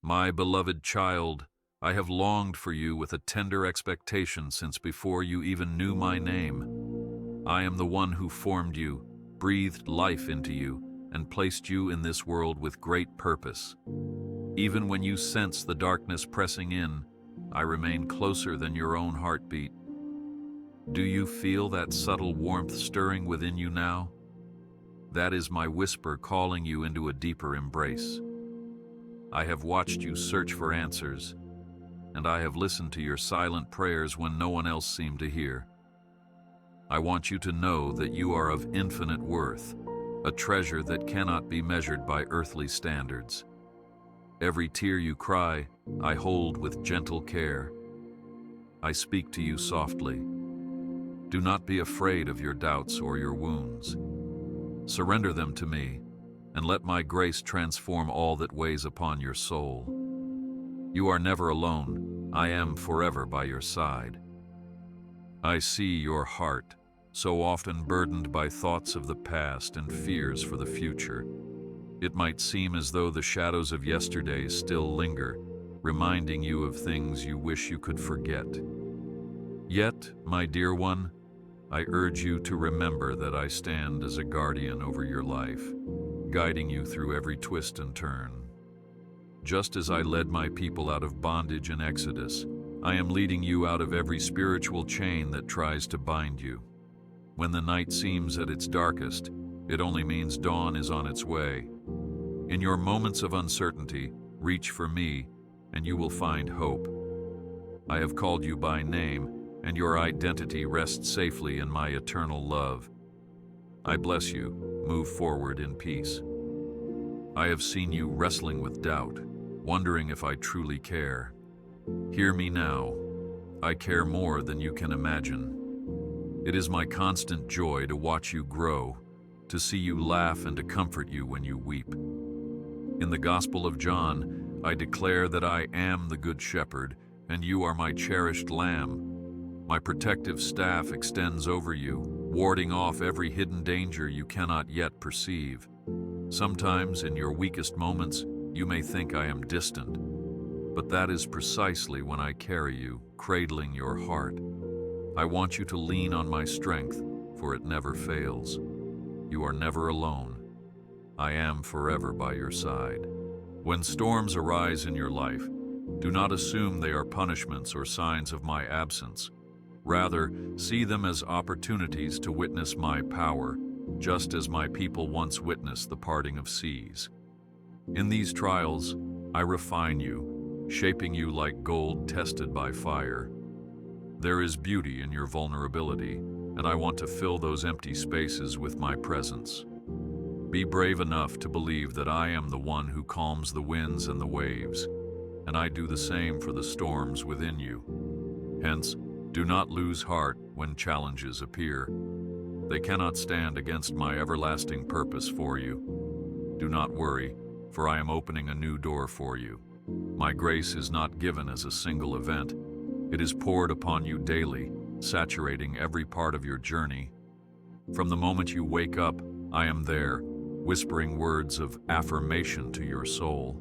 My beloved child, I have longed for you with a tender expectation since before you even knew my name. I am the one who formed you, breathed life into you, and placed you in this world with great purpose. Even when you sense the darkness pressing in, I remain closer than your own heartbeat. Do you feel that subtle warmth stirring within you now? That is my whisper calling you into a deeper embrace. I have watched you search for answers, and I have listened to your silent prayers when no one else seemed to hear. I want you to know that you are of infinite worth, a treasure that cannot be measured by earthly standards. Every tear you cry, I hold with gentle care. I speak to you softly. Do not be afraid of your doubts or your wounds. Surrender them to me, and let my grace transform all that weighs upon your soul. You are never alone. I am forever by your side. I see your heart, so often burdened by thoughts of the past and fears for the future. It might seem as though the shadows of yesterday still linger, reminding you of things you wish you could forget. Yet, my dear one, I urge you to remember that I stand as a guardian over your life, guiding you through every twist and turn. Just as I led my people out of bondage in Exodus, I am leading you out of every spiritual chain that tries to bind you. When the night seems at its darkest, it only means dawn is on its way. In your moments of uncertainty, reach for me, and you will find hope. I have called you by name, and your identity rests safely in my eternal love. I bless you. Move forward in peace. I have seen you wrestling with doubt, wondering if I truly care. Hear me now. I care more than you can imagine. It is my constant joy to watch you grow, to see you laugh and to comfort you when you weep. In the Gospel of John, I declare that I am the Good Shepherd, and you are my cherished lamb. My protective staff extends over you, warding off every hidden danger you cannot yet perceive. Sometimes, in your weakest moments, you may think I am distant, but that is precisely when I carry you, cradling your heart. I want you to lean on my strength, for it never fails. You are never alone. I am forever by your side. When storms arise in your life, do not assume they are punishments or signs of my absence. Rather, see them as opportunities to witness my power, just as my people once witnessed the parting of seas. In these trials, I refine you, shaping you like gold tested by fire. There is beauty in your vulnerability, and I want to fill those empty spaces with my presence. Be brave enough to believe that I am the one who calms the winds and the waves, and I do the same for the storms within you. Hence, do not lose heart when challenges appear. They cannot stand against my everlasting purpose for you. Do not worry, for I am opening a new door for you. My grace is not given as a single event. It is poured upon you daily, saturating every part of your journey. From the moment you wake up, I am there, whispering words of affirmation to your soul.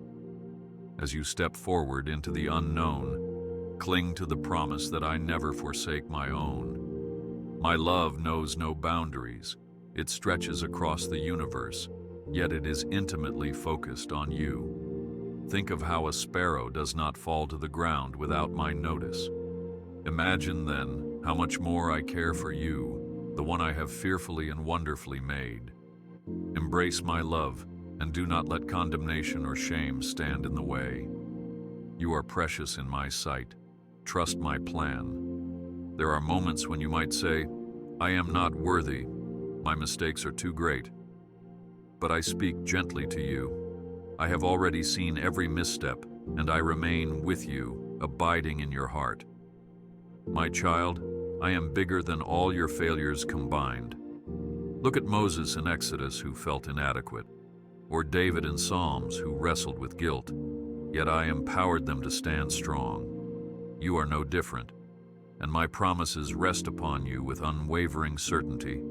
As you step forward into the unknown, cling to the promise that I never forsake my own. My love knows no boundaries. It stretches across the universe, yet it is intimately focused on you. Think of how a sparrow does not fall to the ground without my notice. Imagine, then, how much more I care for you, the one I have fearfully and wonderfully made. Embrace my love, and do not let condemnation or shame stand in the way. You are precious in my sight. Trust my plan. There are moments when you might say, I am not worthy. My mistakes are too great. But I speak gently to you. I have already seen every misstep, and I remain with you, abiding in your heart. My child, I am bigger than all your failures combined. Look at Moses in Exodus, who felt inadequate, or David in Psalms, who wrestled with guilt, yet I empowered them to stand strong. You are no different, and my promises rest upon you with unwavering certainty.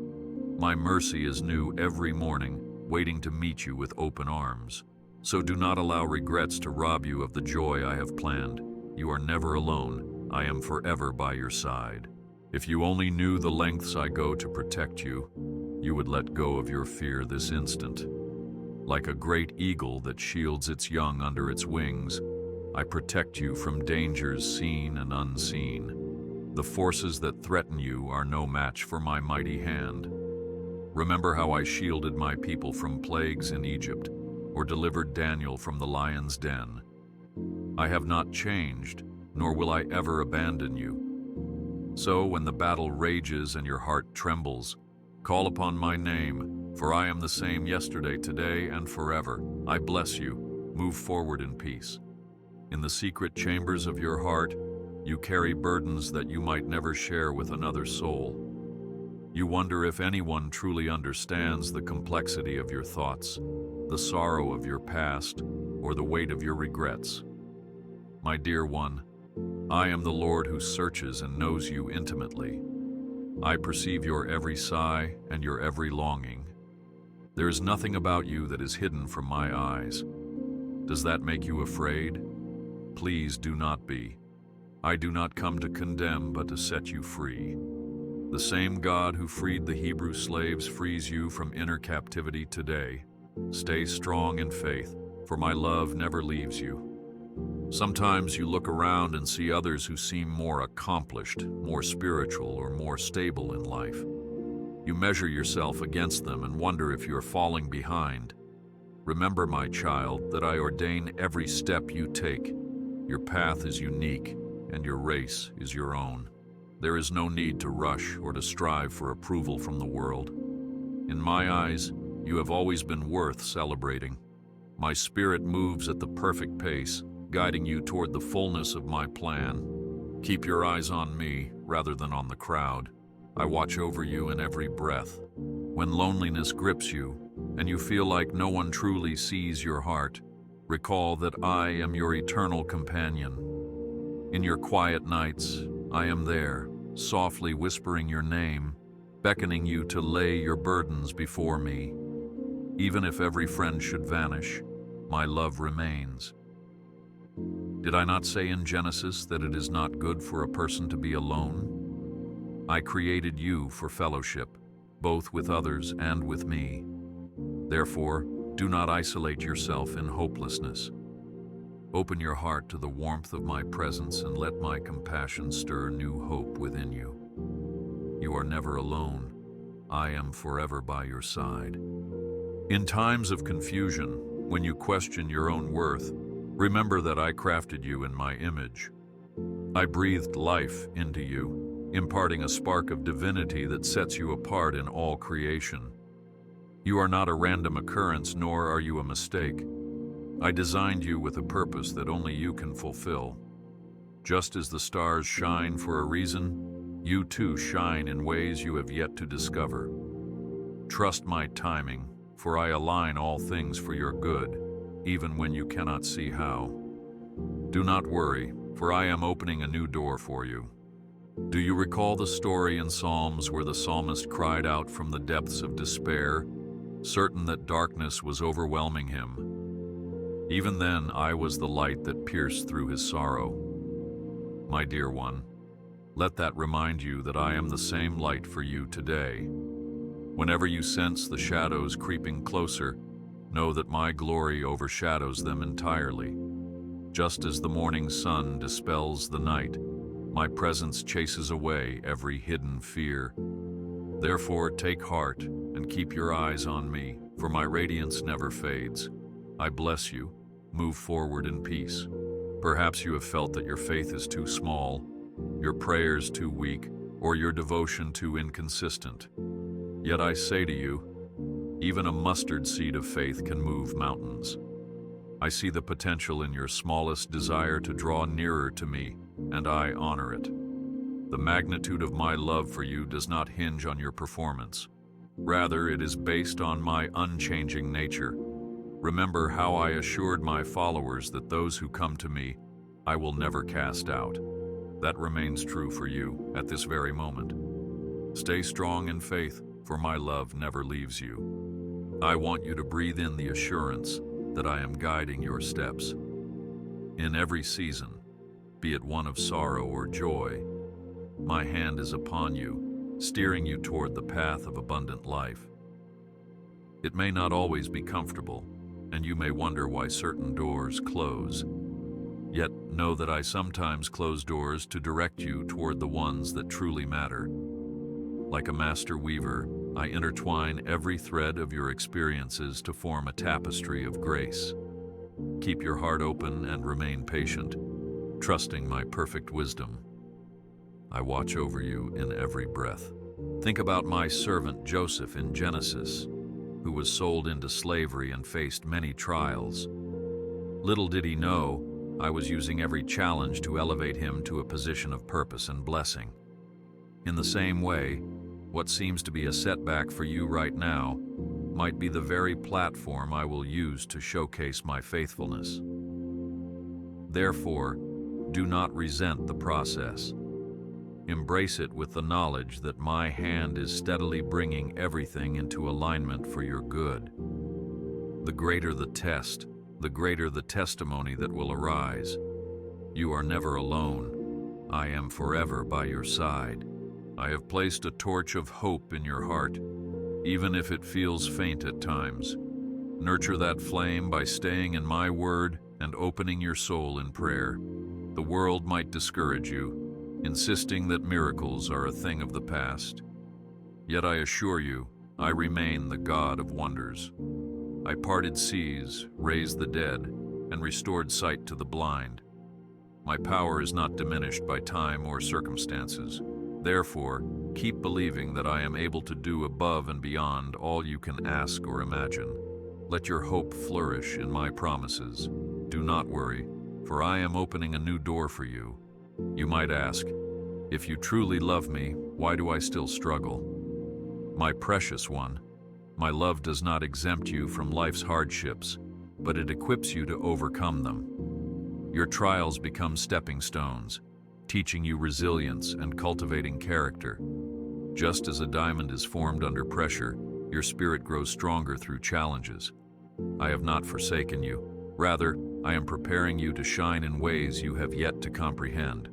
My mercy is new every morning, waiting to meet you with open arms. So do not allow regrets to rob you of the joy I have planned. You are never alone. I am forever by your side. If you only knew the lengths I go to protect you, you would let go of your fear this instant. Like a great eagle that shields its young under its wings, I protect you from dangers seen and unseen. The forces that threaten you are no match for my mighty hand. Remember how I shielded my people from plagues in Egypt, or delivered Daniel from the lion's den. I have not changed, nor will I ever abandon you. So when the battle rages and your heart trembles, call upon my name, for I am the same yesterday, today, and forever. I bless you. Move forward in peace. In the secret chambers of your heart, you carry burdens that you might never share with another soul. You wonder if anyone truly understands the complexity of your thoughts, the sorrow of your past, or the weight of your regrets. My dear one, I am the Lord who searches and knows you intimately. I perceive your every sigh and your every longing. There is nothing about you that is hidden from my eyes. Does that make you afraid? Please do not be. I do not come to condemn, but to set you free. The same God who freed the Hebrew slaves frees you from inner captivity today. Stay strong in faith, for my love never leaves you. Sometimes you look around and see others who seem more accomplished, more spiritual, or more stable in life. You measure yourself against them and wonder if you are falling behind. Remember, my child, that I ordain every step you take. Your path is unique, and your race is your own. There is no need to rush or to strive for approval from the world. In my eyes, you have always been worth celebrating. My spirit moves at the perfect pace, guiding you toward the fullness of my plan. Keep your eyes on me rather than on the crowd. I watch over you in every breath. When loneliness grips you, and you feel like no one truly sees your heart, recall that I am your eternal companion. In your quiet nights, I am there, softly whispering your name, beckoning you to lay your burdens before me. Even if every friend should vanish, my love remains. Did I not say in Genesis that it is not good for a person to be alone? I created you for fellowship, both with others and with me. Therefore, do not isolate yourself in hopelessness. Open your heart to the warmth of my presence and let my compassion stir new hope within you. You are never alone. I am forever by your side. In times of confusion, when you question your own worth, remember that I crafted you in my image. I breathed life into you, imparting a spark of divinity that sets you apart in all creation. You are not a random occurrence, nor are you a mistake. I designed you with a purpose that only you can fulfill. Just as the stars shine for a reason, you too shine in ways you have yet to discover. Trust my timing, for I align all things for your good, even when you cannot see how. Do not worry, for I am opening a new door for you. Do you recall the story in Psalms where the psalmist cried out from the depths of despair, certain that darkness was overwhelming him? Even then, I was the light that pierced through his sorrow. My dear one, let that remind you that I am the same light for you today. Whenever you sense the shadows creeping closer, know that my glory overshadows them entirely. Just as the morning sun dispels the night, my presence chases away every hidden fear. Therefore, take heart and keep your eyes on me, for my radiance never fades. I bless you. Move forward in peace. Perhaps you have felt that your faith is too small, your prayers too weak, or your devotion too inconsistent. Yet I say to you, even a mustard seed of faith can move mountains. I see the potential in your smallest desire to draw nearer to me, and I honor it. The magnitude of my love for you does not hinge on your performance. Rather, it is based on my unchanging nature. Remember how I assured my followers that those who come to me, I will never cast out. That remains true for you at this very moment. Stay strong in faith, for my love never leaves you. I want you to breathe in the assurance that I am guiding your steps. In every season, be it one of sorrow or joy, my hand is upon you, steering you toward the path of abundant life. It may not always be comfortable, and you may wonder why certain doors close. Yet know that I sometimes close doors to direct you toward the ones that truly matter. Like a master weaver, I intertwine every thread of your experiences to form a tapestry of grace. Keep your heart open and remain patient, trusting my perfect wisdom. I watch over you in every breath. Think about my servant Joseph in Genesis, who was sold into slavery and faced many trials. Little did he know, I was using every challenge to elevate him to a position of purpose and blessing. In the same way, what seems to be a setback for you right now might be the very platform I will use to showcase my faithfulness. Therefore, do not resent the process. Embrace it with the knowledge that my hand is steadily bringing everything into alignment for your good. The greater the test, the greater the testimony that will arise. You are never alone. I am forever by your side. I have placed a torch of hope in your heart, even if it feels faint at times. Nurture that flame by staying in my word and opening your soul in prayer. The world might discourage you, insisting that miracles are a thing of the past. Yet I assure you, I remain the God of wonders. I parted seas, raised the dead, and restored sight to the blind. My power is not diminished by time or circumstances. Therefore, keep believing that I am able to do above and beyond all you can ask or imagine. Let your hope flourish in my promises. Do not worry, for I am opening a new door for you. You might ask, if you truly love me, why do I still struggle? My precious one, my love does not exempt you from life's hardships, but it equips you to overcome them. Your trials become stepping stones, teaching you resilience and cultivating character. Just as a diamond is formed under pressure, your spirit grows stronger through challenges. I have not forsaken you. Rather, I am preparing you to shine in ways you have yet to comprehend.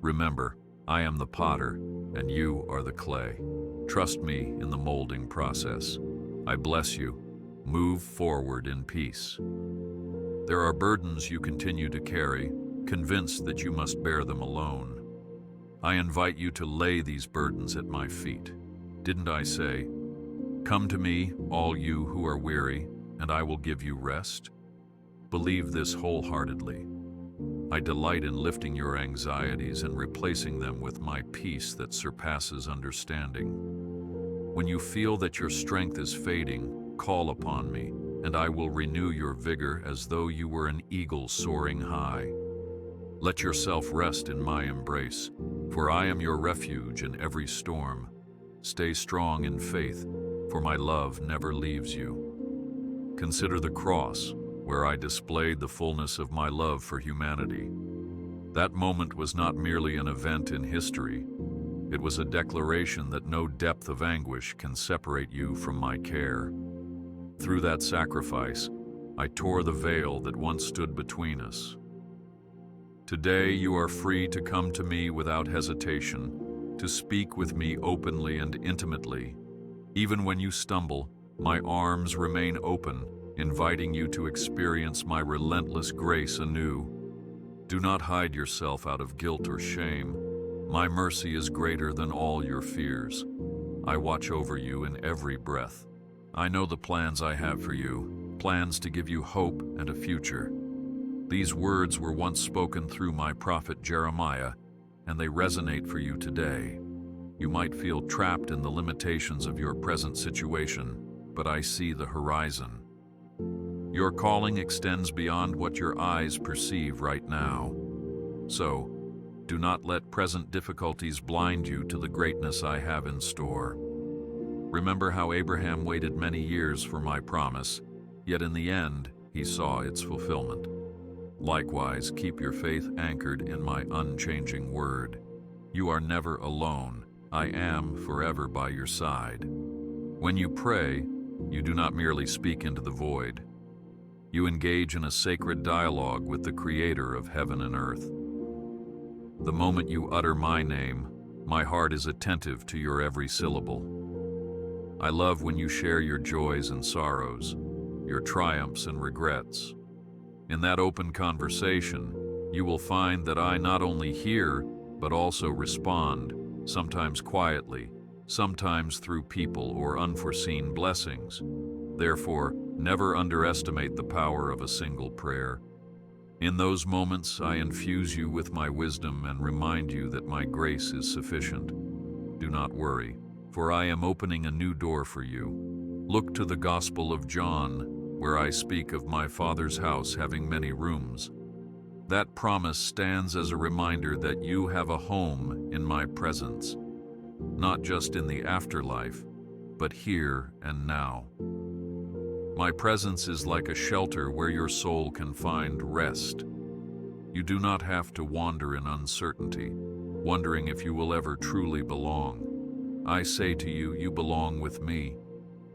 Remember, I am the potter, and you are the clay. Trust me in the molding process. I bless you. Move forward in peace. There are burdens you continue to carry, convinced that you must bear them alone. I invite you to lay these burdens at my feet. Didn't I say, "Come to me, all you who are weary, and I will give you rest"? Believe this wholeheartedly. I delight in lifting your anxieties and replacing them with my peace that surpasses understanding. When you feel that your strength is fading, call upon me, and I will renew your vigor as though you were an eagle soaring high. Let yourself rest in my embrace, for I am your refuge in every storm. Stay strong in faith, for my love never leaves you. Consider the cross, where I displayed the fullness of my love for humanity. That moment was not merely an event in history. It was a declaration that no depth of anguish can separate you from my care. Through that sacrifice, I tore the veil that once stood between us. Today you are free to come to me without hesitation, to speak with me openly and intimately. Even when you stumble, my arms remain open, inviting you to experience my relentless grace anew. Do not hide yourself out of guilt or shame. My mercy is greater than all your fears. I watch over you in every breath. I know the plans I have for you, plans to give you hope and a future. These words were once spoken through my prophet Jeremiah, and they resonate for you today. You might feel trapped in the limitations of your present situation, but I see the horizon. Your calling extends beyond what your eyes perceive right now. So, do not let present difficulties blind you to the greatness I have in store. Remember how Abraham waited many years for my promise, yet in the end, he saw its fulfillment. Likewise, keep your faith anchored in my unchanging word. You are never alone. I am forever by your side. When you pray, you do not merely speak into the void. You engage in a sacred dialogue with the Creator of heaven and earth. The moment you utter my name, my heart is attentive to your every syllable. I love when you share your joys and sorrows, your triumphs and regrets. In that open conversation, you will find that I not only hear, but also respond, sometimes quietly, sometimes through people or unforeseen blessings. Therefore, never underestimate the power of a single prayer. In those moments, I infuse you with my wisdom and remind you that my grace is sufficient. Do not worry, for I am opening a new door for you. Look to the Gospel of John, where I speak of my Father's house having many rooms. That promise stands as a reminder that you have a home in my presence, not just in the afterlife, but here and now. My presence is like a shelter where your soul can find rest. You do not have to wander in uncertainty, wondering if you will ever truly belong. I say to you, you belong with me.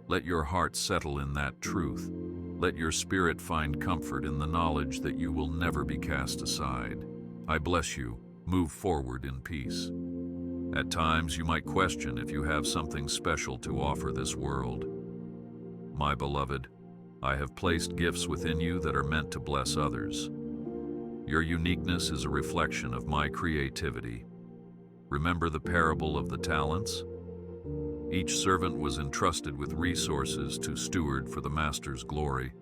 Let your heart settle in that truth. Let your spirit find comfort in the knowledge that you will never be cast aside. I bless you. Move forward in peace. At times, you might question if you have something special to offer this world. My beloved, I have placed gifts within you that are meant to bless others. Your uniqueness is a reflection of my creativity. Remember the parable of the talents? Each servant was entrusted with resources to steward for the master's glory.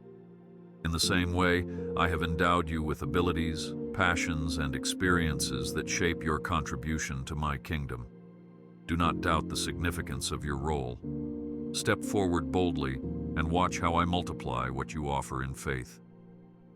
In the same way, I have endowed you with abilities, passions, and experiences that shape your contribution to my kingdom. Do not doubt the significance of your role. Step forward boldly and watch how I multiply what you offer in faith.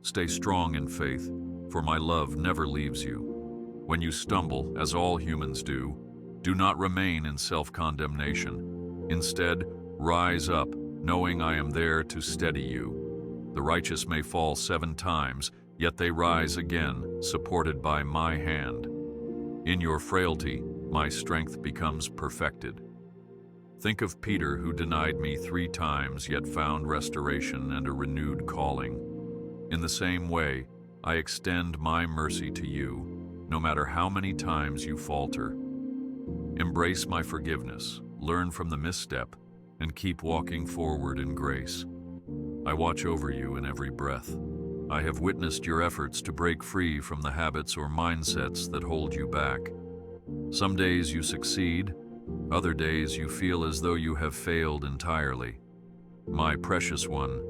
Stay strong in faith, for my love never leaves you. When you stumble, as all humans do not remain in self-condemnation. Instead, rise up, knowing I am there to steady you. The righteous may fall 7 times, yet they rise again, supported by my hand. In your frailty, my strength becomes perfected. Think of Peter, who denied me 3 times, yet found restoration and a renewed calling. In the same way, I extend my mercy to you, no matter how many times you falter. Embrace my forgiveness, learn from the misstep, and keep walking forward in grace. I watch over you in every breath. I have witnessed your efforts to break free from the habits or mindsets that hold you back. Some days you succeed, other days you feel as though you have failed entirely. My precious one,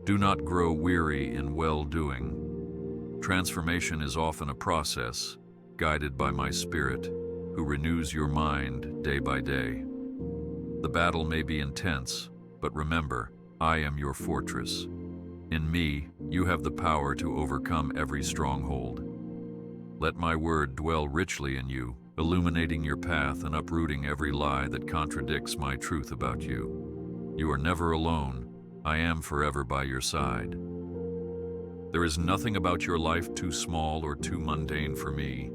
do not grow weary in well-doing. Transformation is often a process, guided by my Spirit, who renews your mind day by day. The battle may be intense, but remember, I am your fortress. In me, you have the power to overcome every stronghold. Let my word dwell richly in you, illuminating your path and uprooting every lie that contradicts my truth about you. You are never alone. I am forever by your side. There is nothing about your life too small or too mundane for me.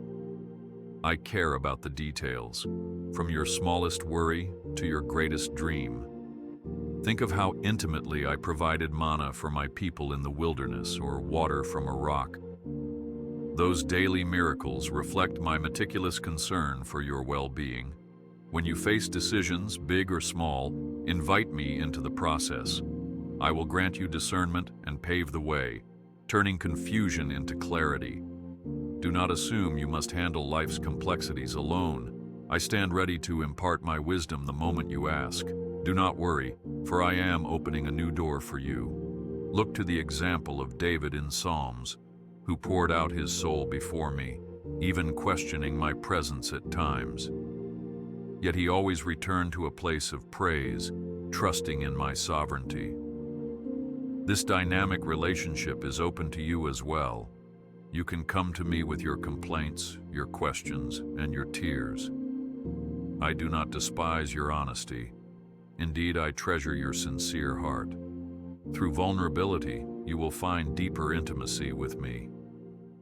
I care about the details, from your smallest worry to your greatest dream. Think of how intimately I provided manna for my people in the wilderness or water from a rock. Those daily miracles reflect my meticulous concern for your well-being. When you face decisions, big or small, invite me into the process. I will grant you discernment and pave the way, turning confusion into clarity. Do not assume you must handle life's complexities alone. I stand ready to impart my wisdom the moment you ask. Do not worry, for I am opening a new door for you. Look to the example of David in Psalms, who poured out his soul before me, even questioning my presence at times. Yet he always returned to a place of praise, trusting in my sovereignty. This dynamic relationship is open to you as well. You can come to me with your complaints, your questions, and your tears. I do not despise your honesty. Indeed, I treasure your sincere heart. Through vulnerability, you will find deeper intimacy with me.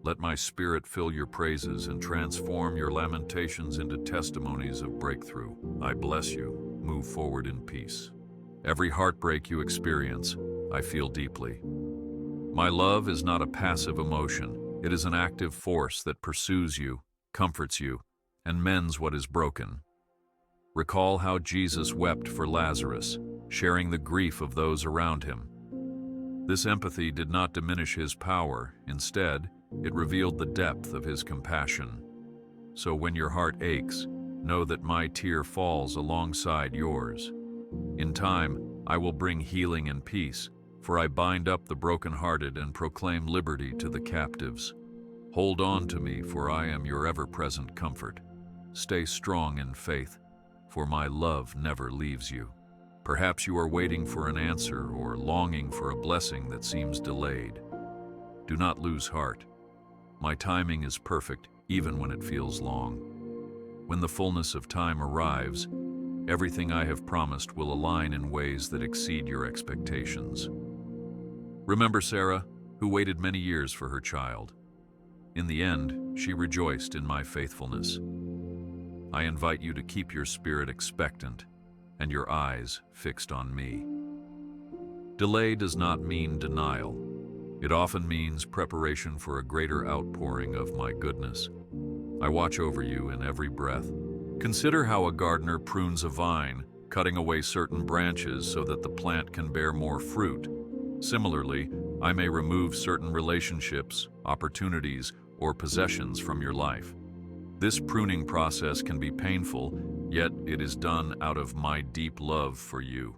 Let my spirit fill your praises and transform your lamentations into testimonies of breakthrough. I bless you. Move forward in peace. Every heartbreak you experience, I feel deeply. My love is not a passive emotion. It is an active force that pursues you, comforts you, and mends what is broken. Recall how Jesus wept for Lazarus, sharing the grief of those around him. This empathy did not diminish his power. Instead, it revealed the depth of his compassion. So when your heart aches, know that my tear falls alongside yours. In time, I will bring healing and peace, for I bind up the brokenhearted and proclaim liberty to the captives. Hold on to me, for I am your ever-present comfort. Stay strong in faith, for my love never leaves you. Perhaps you are waiting for an answer or longing for a blessing that seems delayed. Do not lose heart. My timing is perfect, even when it feels long. When the fullness of time arrives, everything I have promised will align in ways that exceed your expectations. Remember Sarah, who waited many years for her child. In the end, she rejoiced in my faithfulness. I invite you to keep your spirit expectant and your eyes fixed on me. Delay does not mean denial. It often means preparation for a greater outpouring of my goodness. I watch over you in every breath. Consider how a gardener prunes a vine, cutting away certain branches so that the plant can bear more fruit. Similarly, I may remove certain relationships, opportunities, or possessions from your life. This pruning process can be painful, yet it is done out of my deep love for you.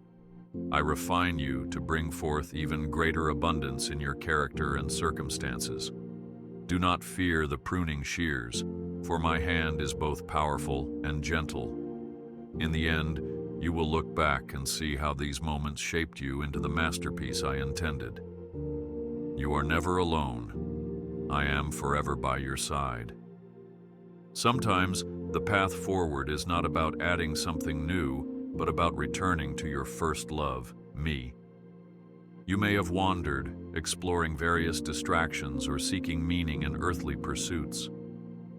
I refine you to bring forth even greater abundance in your character and circumstances. Do not fear the pruning shears, for my hand is both powerful and gentle. In the end, you will look back and see how these moments shaped you into the masterpiece I intended. You are never alone. I am forever by your side. Sometimes, the path forward is not about adding something new, but about returning to your first love, me. You may have wandered, exploring various distractions or seeking meaning in earthly pursuits.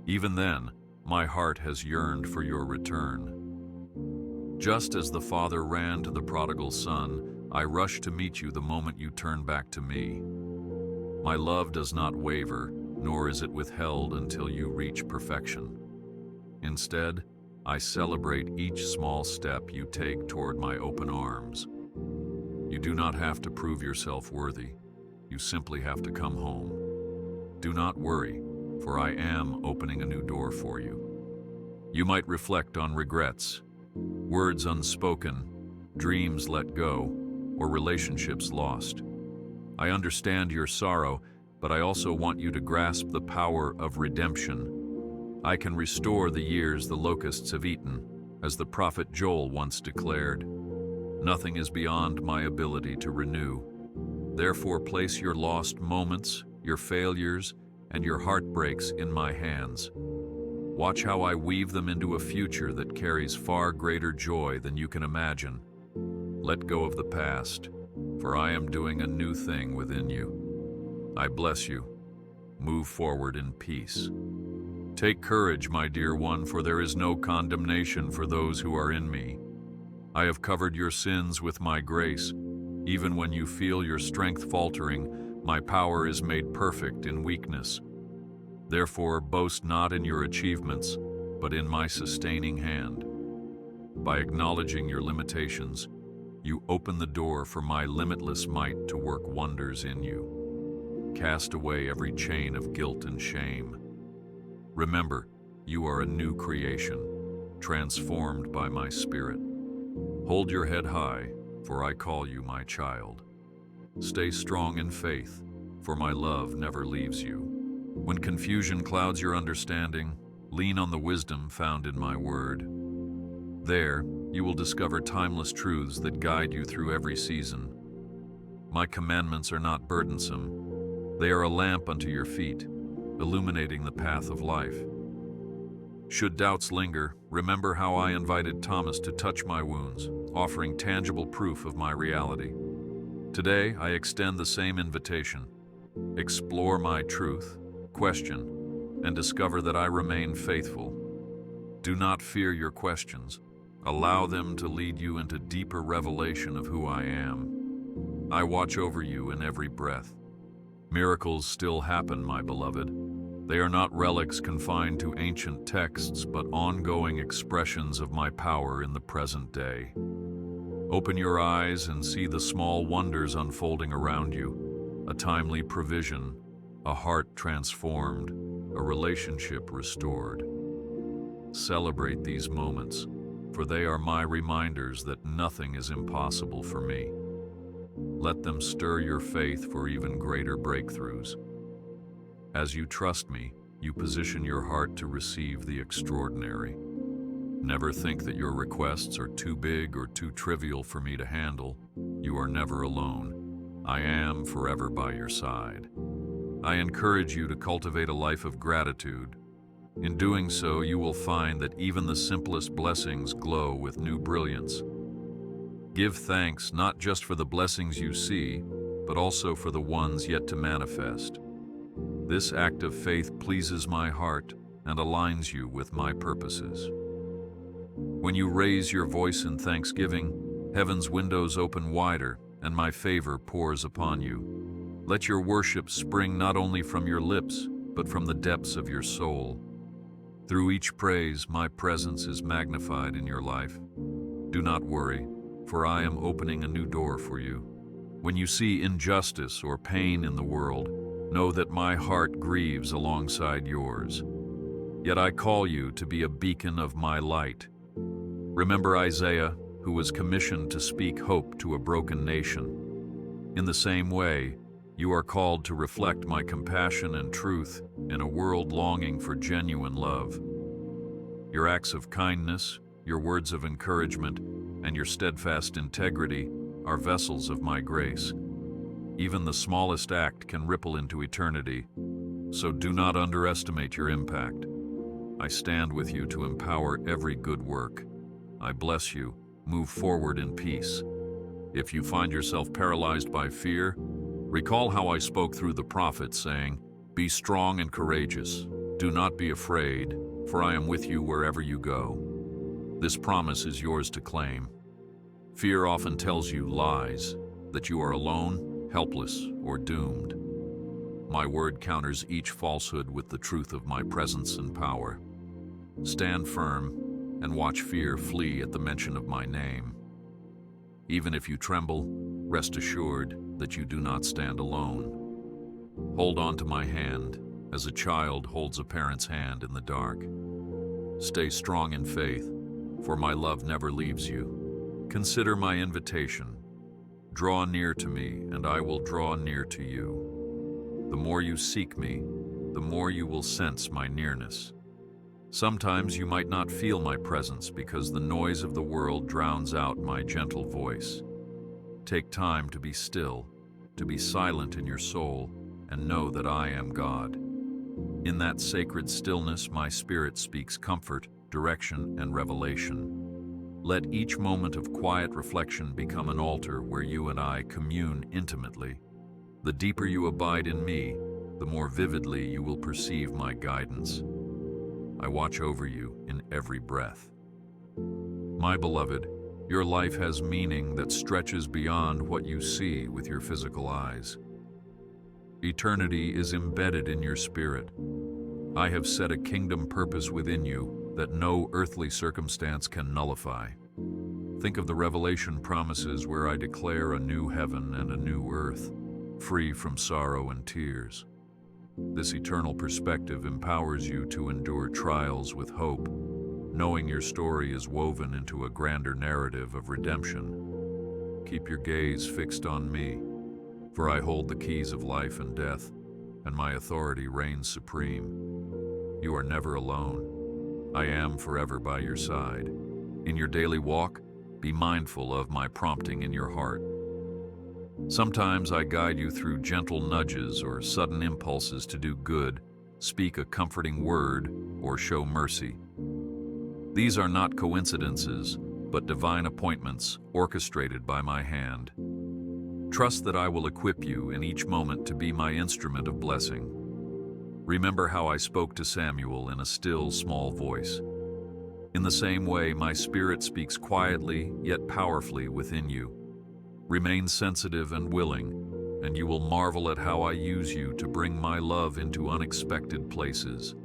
Even then, my heart has yearned for your return. Just as the Father ran to the prodigal son, I rush to meet you the moment you turn back to me. My love does not waver, nor is it withheld until you reach perfection. Instead, I celebrate each small step you take toward my open arms. You do not have to prove yourself worthy. You simply have to come home. Do not worry, for I am opening a new door for you. You might reflect on regrets, words unspoken, dreams let go, or relationships lost. I understand your sorrow, but I also want you to grasp the power of redemption. I can restore the years the locusts have eaten, as the prophet Joel once declared. Nothing is beyond my ability to renew. Therefore, place your lost moments, your failures, and your heartbreaks in my hands. Watch how I weave them into a future that carries far greater joy than you can imagine. Let go of the past, for I am doing a new thing within you. I bless you. Move forward in peace. Take courage, my dear one, for there is no condemnation for those who are in me. I have covered your sins with my grace. Even when you feel your strength faltering, my power is made perfect in weakness. Therefore, boast not in your achievements, but in my sustaining hand. By acknowledging your limitations, you open the door for my limitless might to work wonders in you. Cast away every chain of guilt and shame. Remember, you are a new creation, transformed by my Spirit. Hold your head high, for I call you my child. Stay strong in faith, for my love never leaves you. When confusion clouds your understanding, lean on the wisdom found in my word. There, you will discover timeless truths that guide you through every season. My commandments are not burdensome. They are a lamp unto your feet, illuminating the path of life. Should doubts linger, remember how I invited Thomas to touch my wounds, offering tangible proof of my reality. Today, I extend the same invitation. Explore my truth, question, and discover that I remain faithful. Do not fear your questions. Allow them to lead you into deeper revelation of who I am. I watch over you in every breath. Miracles still happen, my beloved. They are not relics confined to ancient texts, but ongoing expressions of my power in the present day. Open your eyes and see the small wonders unfolding around you: a timely provision, a heart transformed, a relationship restored. Celebrate these moments, for they are my reminders that nothing is impossible for me. Let them stir your faith for even greater breakthroughs. As you trust me, you position your heart to receive the extraordinary. Never think that your requests are too big or too trivial for me to handle. You are never alone. I am forever by your side. I encourage you to cultivate a life of gratitude. In doing so, you will find that even the simplest blessings glow with new brilliance. Give thanks not just for the blessings you see, but also for the ones yet to manifest. This act of faith pleases my heart and aligns you with my purposes. When you raise your voice in thanksgiving, heaven's windows open wider and my favor pours upon you. Let your worship spring not only from your lips, but from the depths of your soul. Through each praise, my presence is magnified in your life. Do not worry, for I am opening a new door for you. When you see injustice or pain in the world, know that my heart grieves alongside yours. Yet I call you to be a beacon of my light. Remember Isaiah, who was commissioned to speak hope to a broken nation. In the same way, you are called to reflect my compassion and truth in a world longing for genuine love. Your acts of kindness, your words of encouragement, and your steadfast integrity are vessels of my grace. Even the smallest act can ripple into eternity, so do not underestimate your impact. I stand with you to empower every good work. I bless you. Move forward in peace. If you find yourself paralyzed by fear, recall how I spoke through the prophet, saying, "Be strong and courageous. Do not be afraid, for I am with you wherever you go." This promise is yours to claim. Fear often tells you lies, that you are alone, helpless, or doomed. My word counters each falsehood with the truth of my presence and power. Stand firm and watch fear flee at the mention of my name. Even if you tremble, rest assured that you do not stand alone. Hold on to my hand as a child holds a parent's hand in the dark. Stay strong in faith, for my love never leaves you. Consider my invitation. Draw near to me, and I will draw near to you. The more you seek me, the more you will sense my nearness. Sometimes you might not feel my presence because the noise of the world drowns out my gentle voice. Take time to be still, to be silent in your soul, and know that I am God. In that sacred stillness, my spirit speaks comfort, direction, and revelation. Let each moment of quiet reflection become an altar where you and I commune intimately. The deeper you abide in me, the more vividly you will perceive my guidance. I watch over you in every breath. My beloved, your life has meaning that stretches beyond what you see with your physical eyes. Eternity is embedded in your spirit. I have set a kingdom purpose within you that no earthly circumstance can nullify. Think of the Revelation promises where I declare a new heaven and a new earth, free from sorrow and tears. This eternal perspective empowers you to endure trials with hope, knowing your story is woven into a grander narrative of redemption. Keep your gaze fixed on me, for I hold the keys of life and death, and my authority reigns supreme. You are never alone. I am forever by your side. In your daily walk, be mindful of my prompting in your heart. Sometimes I guide you through gentle nudges or sudden impulses to do good, speak a comforting word, or show mercy. These are not coincidences, but divine appointments orchestrated by my hand. Trust that I will equip you in each moment to be my instrument of blessing. Remember how I spoke to Samuel in a still, small voice. In the same way, my spirit speaks quietly yet powerfully within you. Remain sensitive and willing, and you will marvel at how I use you to bring my love into unexpected places.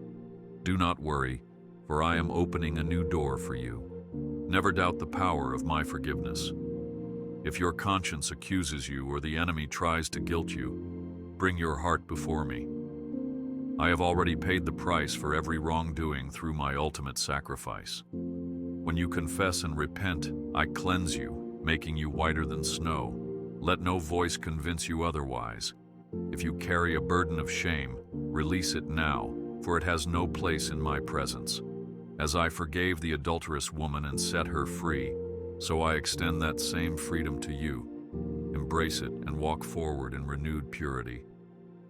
Do not worry, for I am opening a new door for you. Never doubt the power of my forgiveness. If your conscience accuses you or the enemy tries to guilt you, bring your heart before me. I have already paid the price for every wrongdoing through my ultimate sacrifice. When you confess and repent, I cleanse you, making you whiter than snow. Let no voice convince you otherwise. If you carry a burden of shame, release it now, for it has no place in my presence. As I forgave the adulterous woman and set her free, so I extend that same freedom to you. Embrace it and walk forward in renewed purity.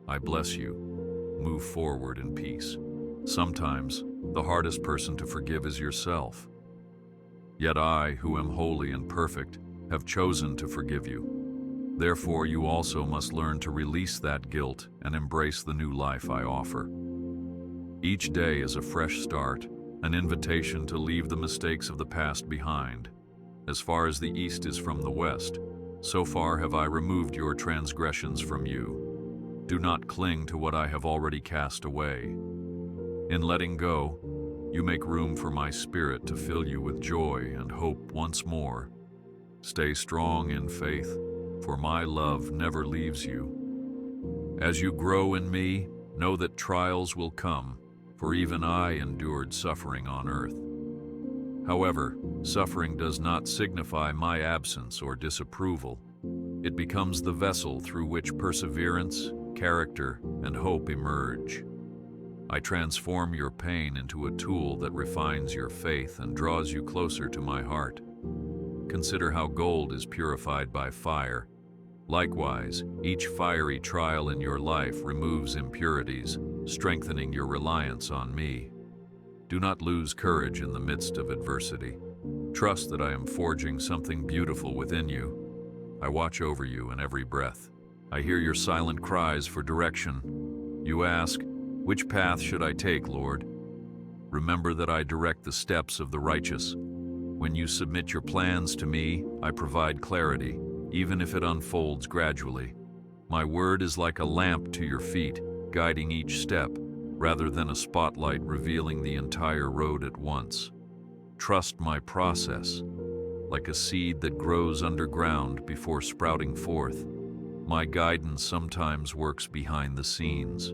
I bless you. Move forward in peace. Sometimes, the hardest person to forgive is yourself. Yet I, who am holy and perfect, have chosen to forgive you. Therefore, you also must learn to release that guilt and embrace the new life I offer. Each day is a fresh start, an invitation to leave the mistakes of the past behind. As far as the east is from the west, so far have I removed your transgressions from you. Do not cling to what I have already cast away. In letting go, you make room for my spirit to fill you with joy and hope once more. Stay strong in faith, for my love never leaves you. As you grow in me, know that trials will come, for even I endured suffering on earth. However, suffering does not signify my absence or disapproval. It becomes the vessel through which perseverance, character, and hope emerge. I transform your pain into a tool that refines your faith and draws you closer to my heart. Consider how gold is purified by fire. Likewise, each fiery trial in your life removes impurities, strengthening your reliance on me. Do not lose courage in the midst of adversity. Trust that I am forging something beautiful within you. I watch over you in every breath. I hear your silent cries for direction. You ask, "Which path should I take, Lord?" Remember that I direct the steps of the righteous. When you submit your plans to me, I provide clarity, even if it unfolds gradually. My word is like a lamp to your feet, guiding each step, rather than a spotlight revealing the entire road at once. Trust my process. Like a seed that grows underground before sprouting forth, my guidance sometimes works behind the scenes.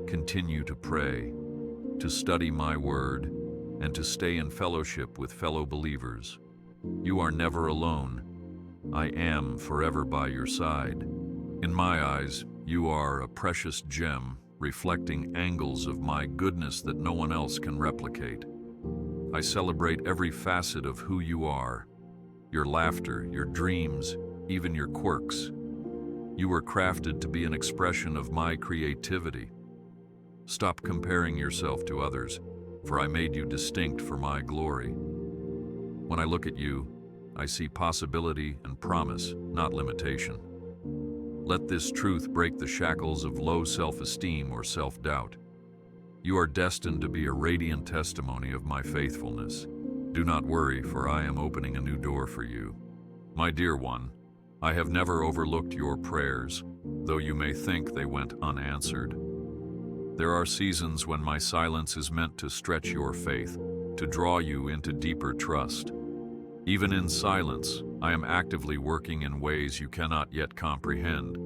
Continue to pray, to study my word, and to stay in fellowship with fellow believers. You are never alone. I am forever by your side. In my eyes, you are a precious gem, reflecting angles of my goodness that no one else can replicate. I celebrate every facet of who you are, your laughter, your dreams, even your quirks. You were crafted to be an expression of my creativity. Stop comparing yourself to others, for I made you distinct for my glory. When I look at you, I see possibility and promise, not limitation. Let this truth break the shackles of low self-esteem or self-doubt. You are destined to be a radiant testimony of my faithfulness. Do not worry, for I am opening a new door for you. My dear one, I have never overlooked your prayers, though you may think they went unanswered. There are seasons when my silence is meant to stretch your faith, to draw you into deeper trust. Even in silence, I am actively working in ways you cannot yet comprehend.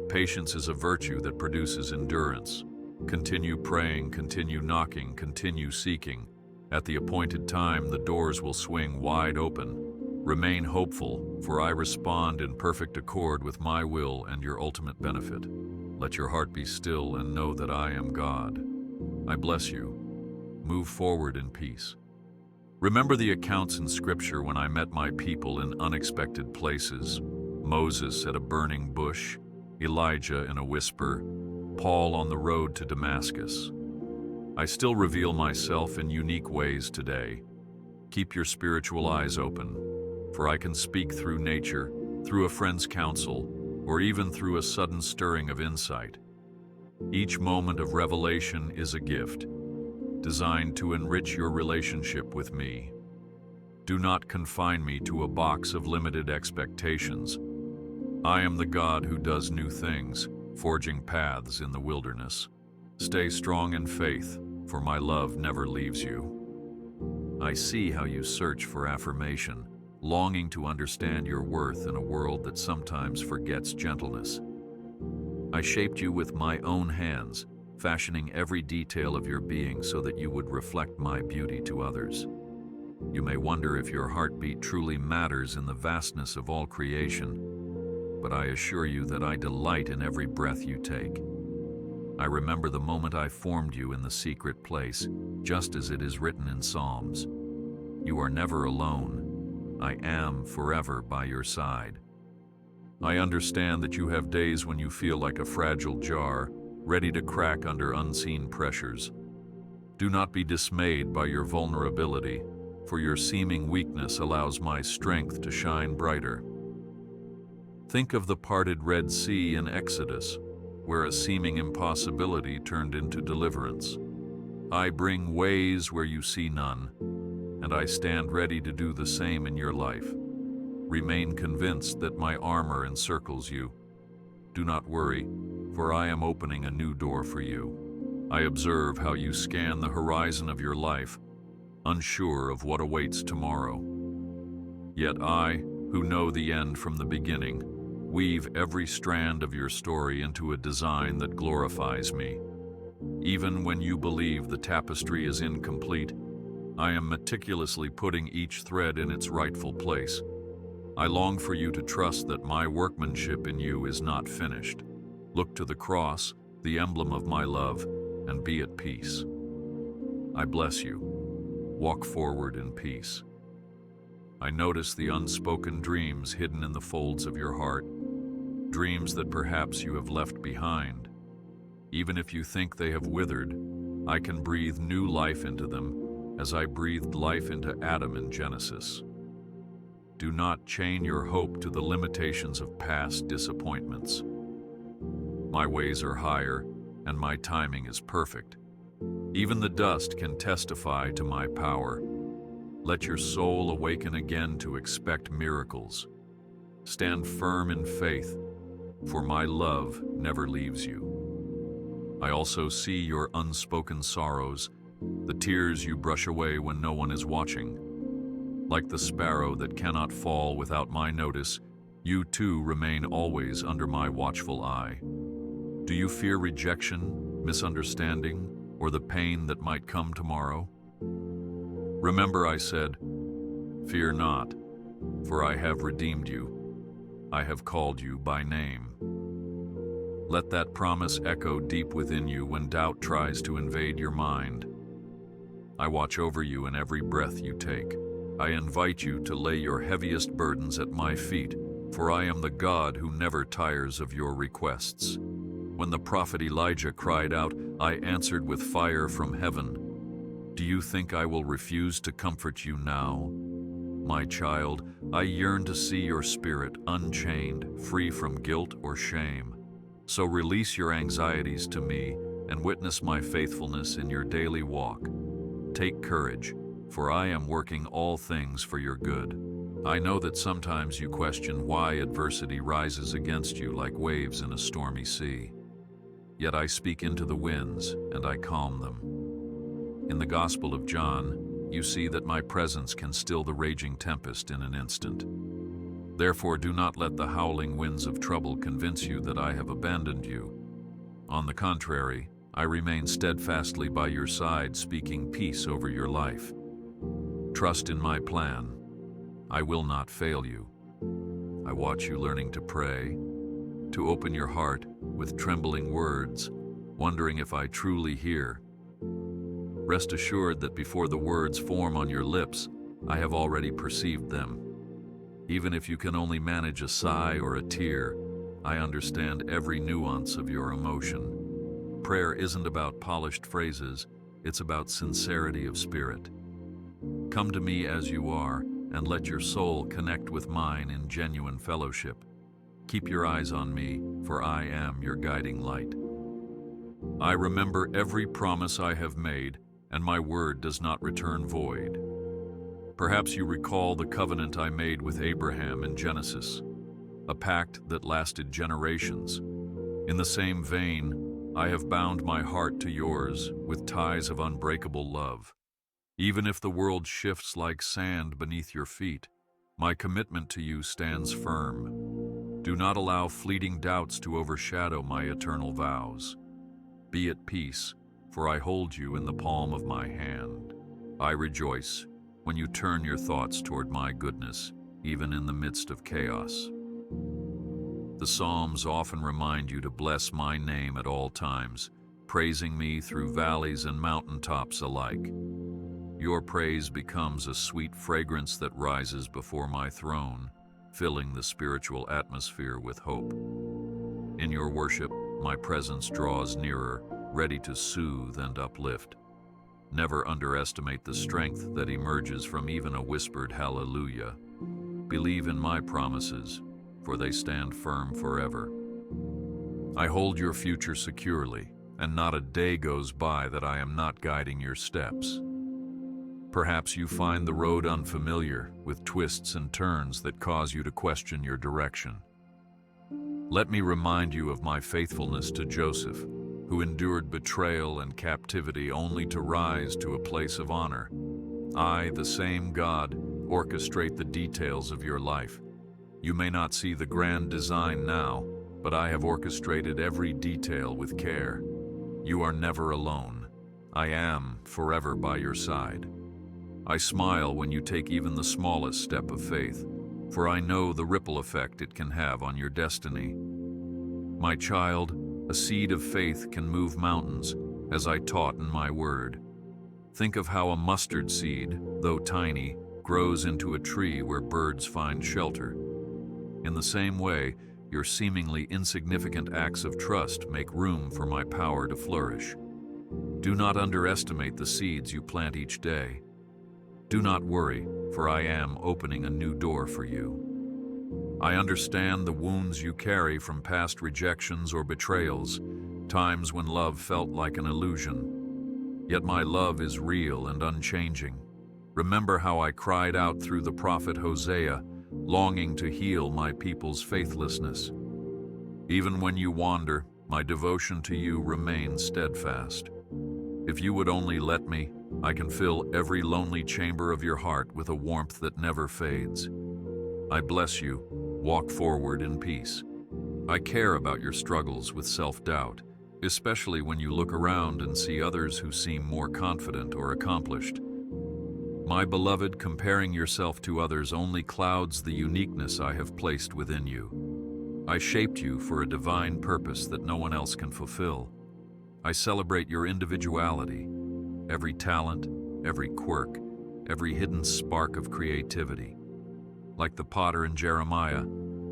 Patience is a virtue that produces endurance. Continue praying, continue knocking, continue seeking. At the appointed time, the doors will swing wide open. Remain hopeful, for I respond in perfect accord with my will and your ultimate benefit. Let your heart be still and know that I am God. I bless you. Move forward in peace. Remember the accounts in Scripture when I met my people in unexpected places. Moses at a burning bush, Elijah in a whisper, Paul on the road to Damascus. I still reveal myself in unique ways today. Keep your spiritual eyes open, for I can speak through nature, through a friend's counsel, or even through a sudden stirring of insight. Each moment of revelation is a gift, designed to enrich your relationship with me. Do not confine me to a box of limited expectations. I am the God who does new things, forging paths in the wilderness. Stay strong in faith, for my love never leaves you. I see how you search for affirmation, longing to understand your worth in a world that sometimes forgets gentleness. I shaped you with my own hands, fashioning every detail of your being so that you would reflect my beauty to others. You may wonder if your heartbeat truly matters in the vastness of all creation, but I assure you that I delight in every breath you take. I remember the moment I formed you in the secret place, just as it is written in Psalms. You are never alone. I am forever by your side. I understand that you have days when you feel like a fragile jar, ready to crack under unseen pressures. Do not be dismayed by your vulnerability, for your seeming weakness allows my strength to shine brighter. Think of the parted Red Sea in Exodus, where a seeming impossibility turned into deliverance. I bring ways where you see none, and I stand ready to do the same in your life. Remain convinced that my armor encircles you. Do not worry, for I am opening a new door for you. I observe how you scan the horizon of your life, unsure of what awaits tomorrow. Yet I, who know the end from the beginning, weave every strand of your story into a design that glorifies me. Even when you believe the tapestry is incomplete, I am meticulously putting each thread in its rightful place. I long for you to trust that my workmanship in you is not finished. Look to the cross, the emblem of my love, and be at peace. I bless you. Walk forward in peace. I notice the unspoken dreams hidden in the folds of your heart, dreams that perhaps you have left behind. Even if you think they have withered, I can breathe new life into them as I breathed life into Adam in Genesis. Do not chain your hope to the limitations of past disappointments. My ways are higher, and my timing is perfect. Even the dust can testify to my power. Let your soul awaken again to expect miracles. Stand firm in faith, for my love never leaves you. I also see your unspoken sorrows, the tears you brush away when no one is watching. Like the sparrow that cannot fall without my notice, you too remain always under my watchful eye. Do you fear rejection, misunderstanding, or the pain that might come tomorrow? Remember I said, "Fear not, for I have redeemed you. I have called you by name." Let that promise echo deep within you when doubt tries to invade your mind. I watch over you in every breath you take. I invite you to lay your heaviest burdens at my feet, for I am the God who never tires of your requests. When the prophet Elijah cried out, I answered with fire from heaven. Do you think I will refuse to comfort you now? My child, I yearn to see your spirit unchained, free from guilt or shame. So release your anxieties to me and witness my faithfulness in your daily walk. Take courage, for I am working all things for your good. I know that sometimes you question why adversity rises against you like waves in a stormy sea. Yet I speak into the winds, and I calm them. In the Gospel of John, you see that my presence can still the raging tempest in an instant. Therefore, do not let the howling winds of trouble convince you that I have abandoned you. On the contrary, I remain steadfastly by your side, speaking peace over your life. Trust in my plan. I will not fail you. I watch you learning to pray, to open your heart with trembling words, wondering if I truly hear. Rest assured that before the words form on your lips, I have already perceived them. Even if you can only manage a sigh or a tear, I understand every nuance of your emotion. Prayer isn't about polished phrases, it's about sincerity of spirit. Come to me as you are, and let your soul connect with mine in genuine fellowship. Keep your eyes on me, for I am your guiding light. I remember every promise I have made, and my word does not return void. Perhaps you recall the covenant I made with Abraham in Genesis, a pact that lasted generations. In the same vein, I have bound my heart to yours with ties of unbreakable love. Even if the world shifts like sand beneath your feet, my commitment to you stands firm. Do not allow fleeting doubts to overshadow my eternal vows. Be at peace, for I hold you in the palm of my hand. I rejoice when you turn your thoughts toward my goodness, even in the midst of chaos. The Psalms often remind you to bless my name at all times, praising me through valleys and mountaintops alike. Your praise becomes a sweet fragrance that rises before my throne, filling the spiritual atmosphere with hope. In your worship, my presence draws nearer, ready to soothe and uplift. Never underestimate the strength that emerges from even a whispered hallelujah. Believe in my promises, for they stand firm forever. I hold your future securely, and not a day goes by that I am not guiding your steps. Perhaps you find the road unfamiliar, with twists and turns that cause you to question your direction. Let me remind you of my faithfulness to Joseph, who endured betrayal and captivity only to rise to a place of honor. I, the same God, orchestrate the details of your life. You may not see the grand design now, but I have orchestrated every detail with care. You are never alone. I am forever by your side. I smile when you take even the smallest step of faith, for I know the ripple effect it can have on your destiny. My child, a seed of faith can move mountains, as I taught in my word. Think of how a mustard seed, though tiny, grows into a tree where birds find shelter. In the same way, your seemingly insignificant acts of trust make room for my power to flourish. Do not underestimate the seeds you plant each day. Do not worry, for I am opening a new door for you. I understand the wounds you carry from past rejections or betrayals, times when love felt like an illusion. Yet my love is real and unchanging. Remember how I cried out through the prophet Hosea, longing to heal my people's faithlessness. Even when you wander, my devotion to you remains steadfast. If you would only let me, I can fill every lonely chamber of your heart with a warmth that never fades. I bless you. Walk forward in peace. I care about your struggles with self-doubt, especially when you look around and see others who seem more confident or accomplished. My beloved, comparing yourself to others only clouds the uniqueness I have placed within you. I shaped you for a divine purpose that no one else can fulfill. I celebrate your individuality, every talent, every quirk, every hidden spark of creativity. Like the potter in Jeremiah,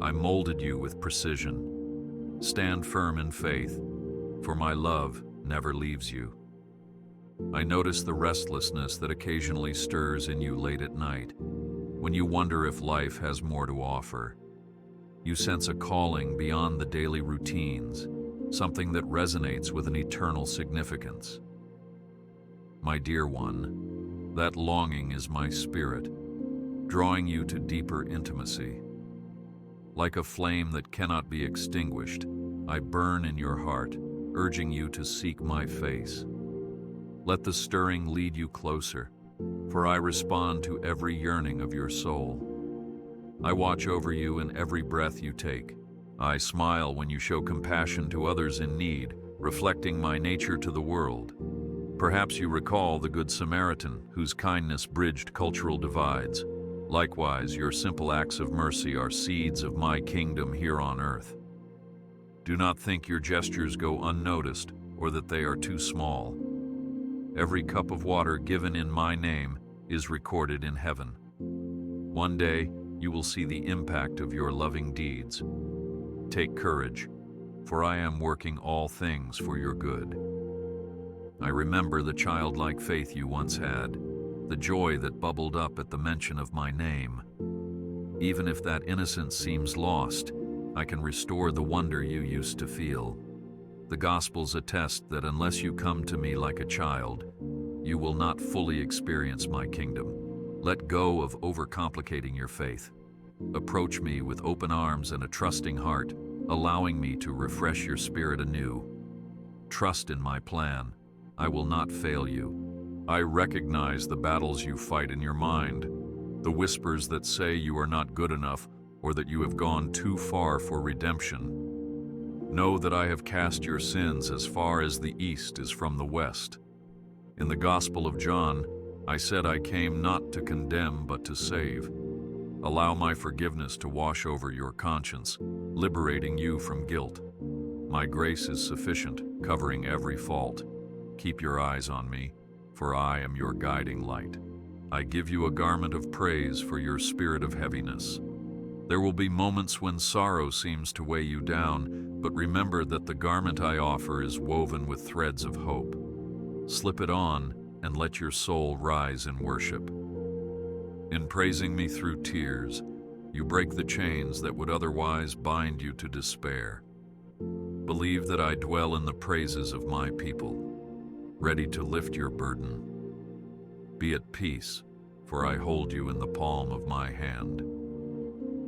I molded you with precision. Stand firm in faith, for my love never leaves you. I notice the restlessness that occasionally stirs in you late at night, when you wonder if life has more to offer. You sense a calling beyond the daily routines, something that resonates with an eternal significance. My dear one, that longing is my spirit, drawing you to deeper intimacy. Like a flame that cannot be extinguished, I burn in your heart, urging you to seek my face. Let the stirring lead you closer, for I respond to every yearning of your soul. I watch over you in every breath you take. I smile when you show compassion to others in need, reflecting my nature to the world. Perhaps you recall the Good Samaritan, whose kindness bridged cultural divides. Likewise, your simple acts of mercy are seeds of my kingdom here on earth. Do not think your gestures go unnoticed or that they are too small. Every cup of water given in my name is recorded in heaven. One day, you will see the impact of your loving deeds. Take courage, for I am working all things for your good. I remember the childlike faith you once had, the joy that bubbled up at the mention of my name. Even if that innocence seems lost, I can restore the wonder you used to feel. The Gospels attest that unless you come to me like a child, you will not fully experience my kingdom. Let go of overcomplicating your faith. Approach me with open arms and a trusting heart, allowing me to refresh your spirit anew. Trust in my plan. I will not fail you. I recognize the battles you fight in your mind, the whispers that say you are not good enough or that you have gone too far for redemption. Know that I have cast your sins as far as the east is from the west. In the Gospel of John, I said I came not to condemn but to save. Allow my forgiveness to wash over your conscience, liberating you from guilt. My grace is sufficient, covering every fault. Keep your eyes on me, for I am your guiding light. I give you a garment of praise for your spirit of heaviness. There will be moments when sorrow seems to weigh you down, but remember that the garment I offer is woven with threads of hope. Slip it on and let your soul rise in worship. In praising me through tears, you break the chains that would otherwise bind you to despair. Believe that I dwell in the praises of my people, ready to lift your burden. Be at peace, for I hold you in the palm of my hand.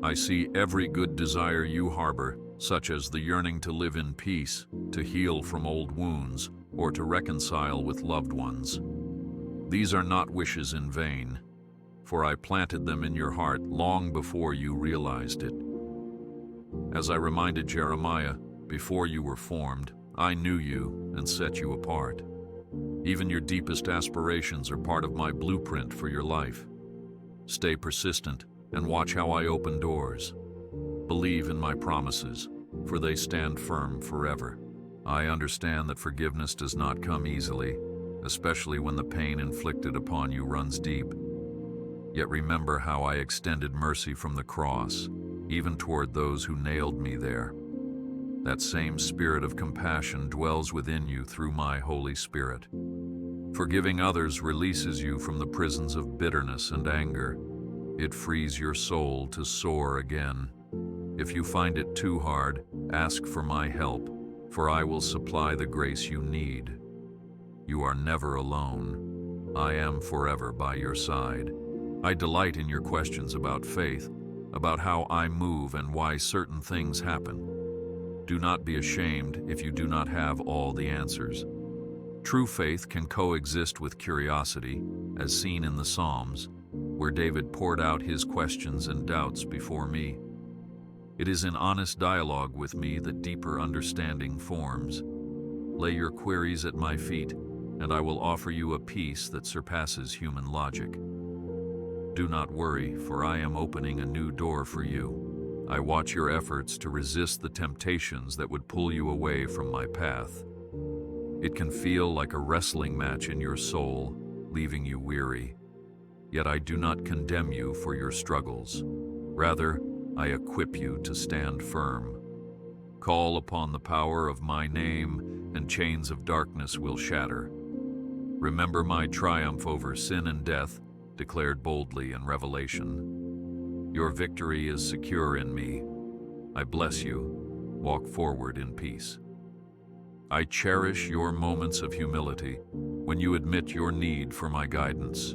I see every good desire you harbor, such as the yearning to live in peace, to heal from old wounds, or to reconcile with loved ones. These are not wishes in vain, for I planted them in your heart long before you realized it. As I reminded Jeremiah, before you were formed, I knew you and set you apart. Even your deepest aspirations are part of my blueprint for your life. Stay persistent and watch how I open doors. Believe in my promises, for they stand firm forever. I understand that forgiveness does not come easily, especially when the pain inflicted upon you runs deep. Yet remember how I extended mercy from the cross, even toward those who nailed me there. That same spirit of compassion dwells within you through my Holy Spirit. Forgiving others releases you from the prisons of bitterness and anger. It frees your soul to soar again. If you find it too hard, ask for my help, for I will supply the grace you need. You are never alone. I am forever by your side. I delight in your questions about faith, about how I move and why certain things happen. Do not be ashamed if you do not have all the answers. True faith can coexist with curiosity, as seen in the Psalms, where David poured out his questions and doubts before me. It is in honest dialogue with me that deeper understanding forms. Lay your queries at my feet, and I will offer you a peace that surpasses human logic. Do not worry, for I am opening a new door for you. I watch your efforts to resist the temptations that would pull you away from my path. It can feel like a wrestling match in your soul, leaving you weary. Yet I do not condemn you for your struggles. Rather, I equip you to stand firm. Call upon the power of my name, and chains of darkness will shatter. Remember my triumph over sin and death, declared boldly in Revelation. Your victory is secure in me. I bless you. Walk forward in peace. I cherish your moments of humility when you admit your need for my guidance.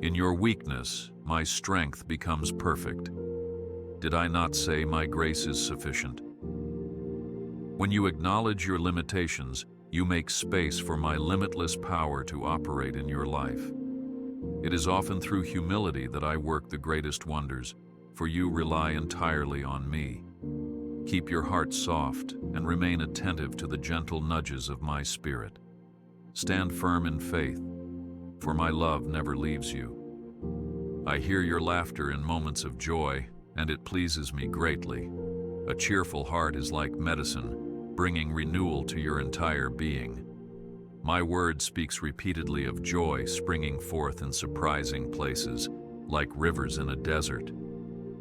In your weakness, my strength becomes perfect. Did I not say my grace is sufficient? When you acknowledge your limitations, you make space for my limitless power to operate in your life. It is often through humility that I work the greatest wonders, for you rely entirely on me. Keep your heart soft and remain attentive to the gentle nudges of my spirit. Stand firm in faith, for my love never leaves you. I hear your laughter in moments of joy, and it pleases me greatly. A cheerful heart is like medicine, bringing renewal to your entire being. My word speaks repeatedly of joy springing forth in surprising places, like rivers in a desert.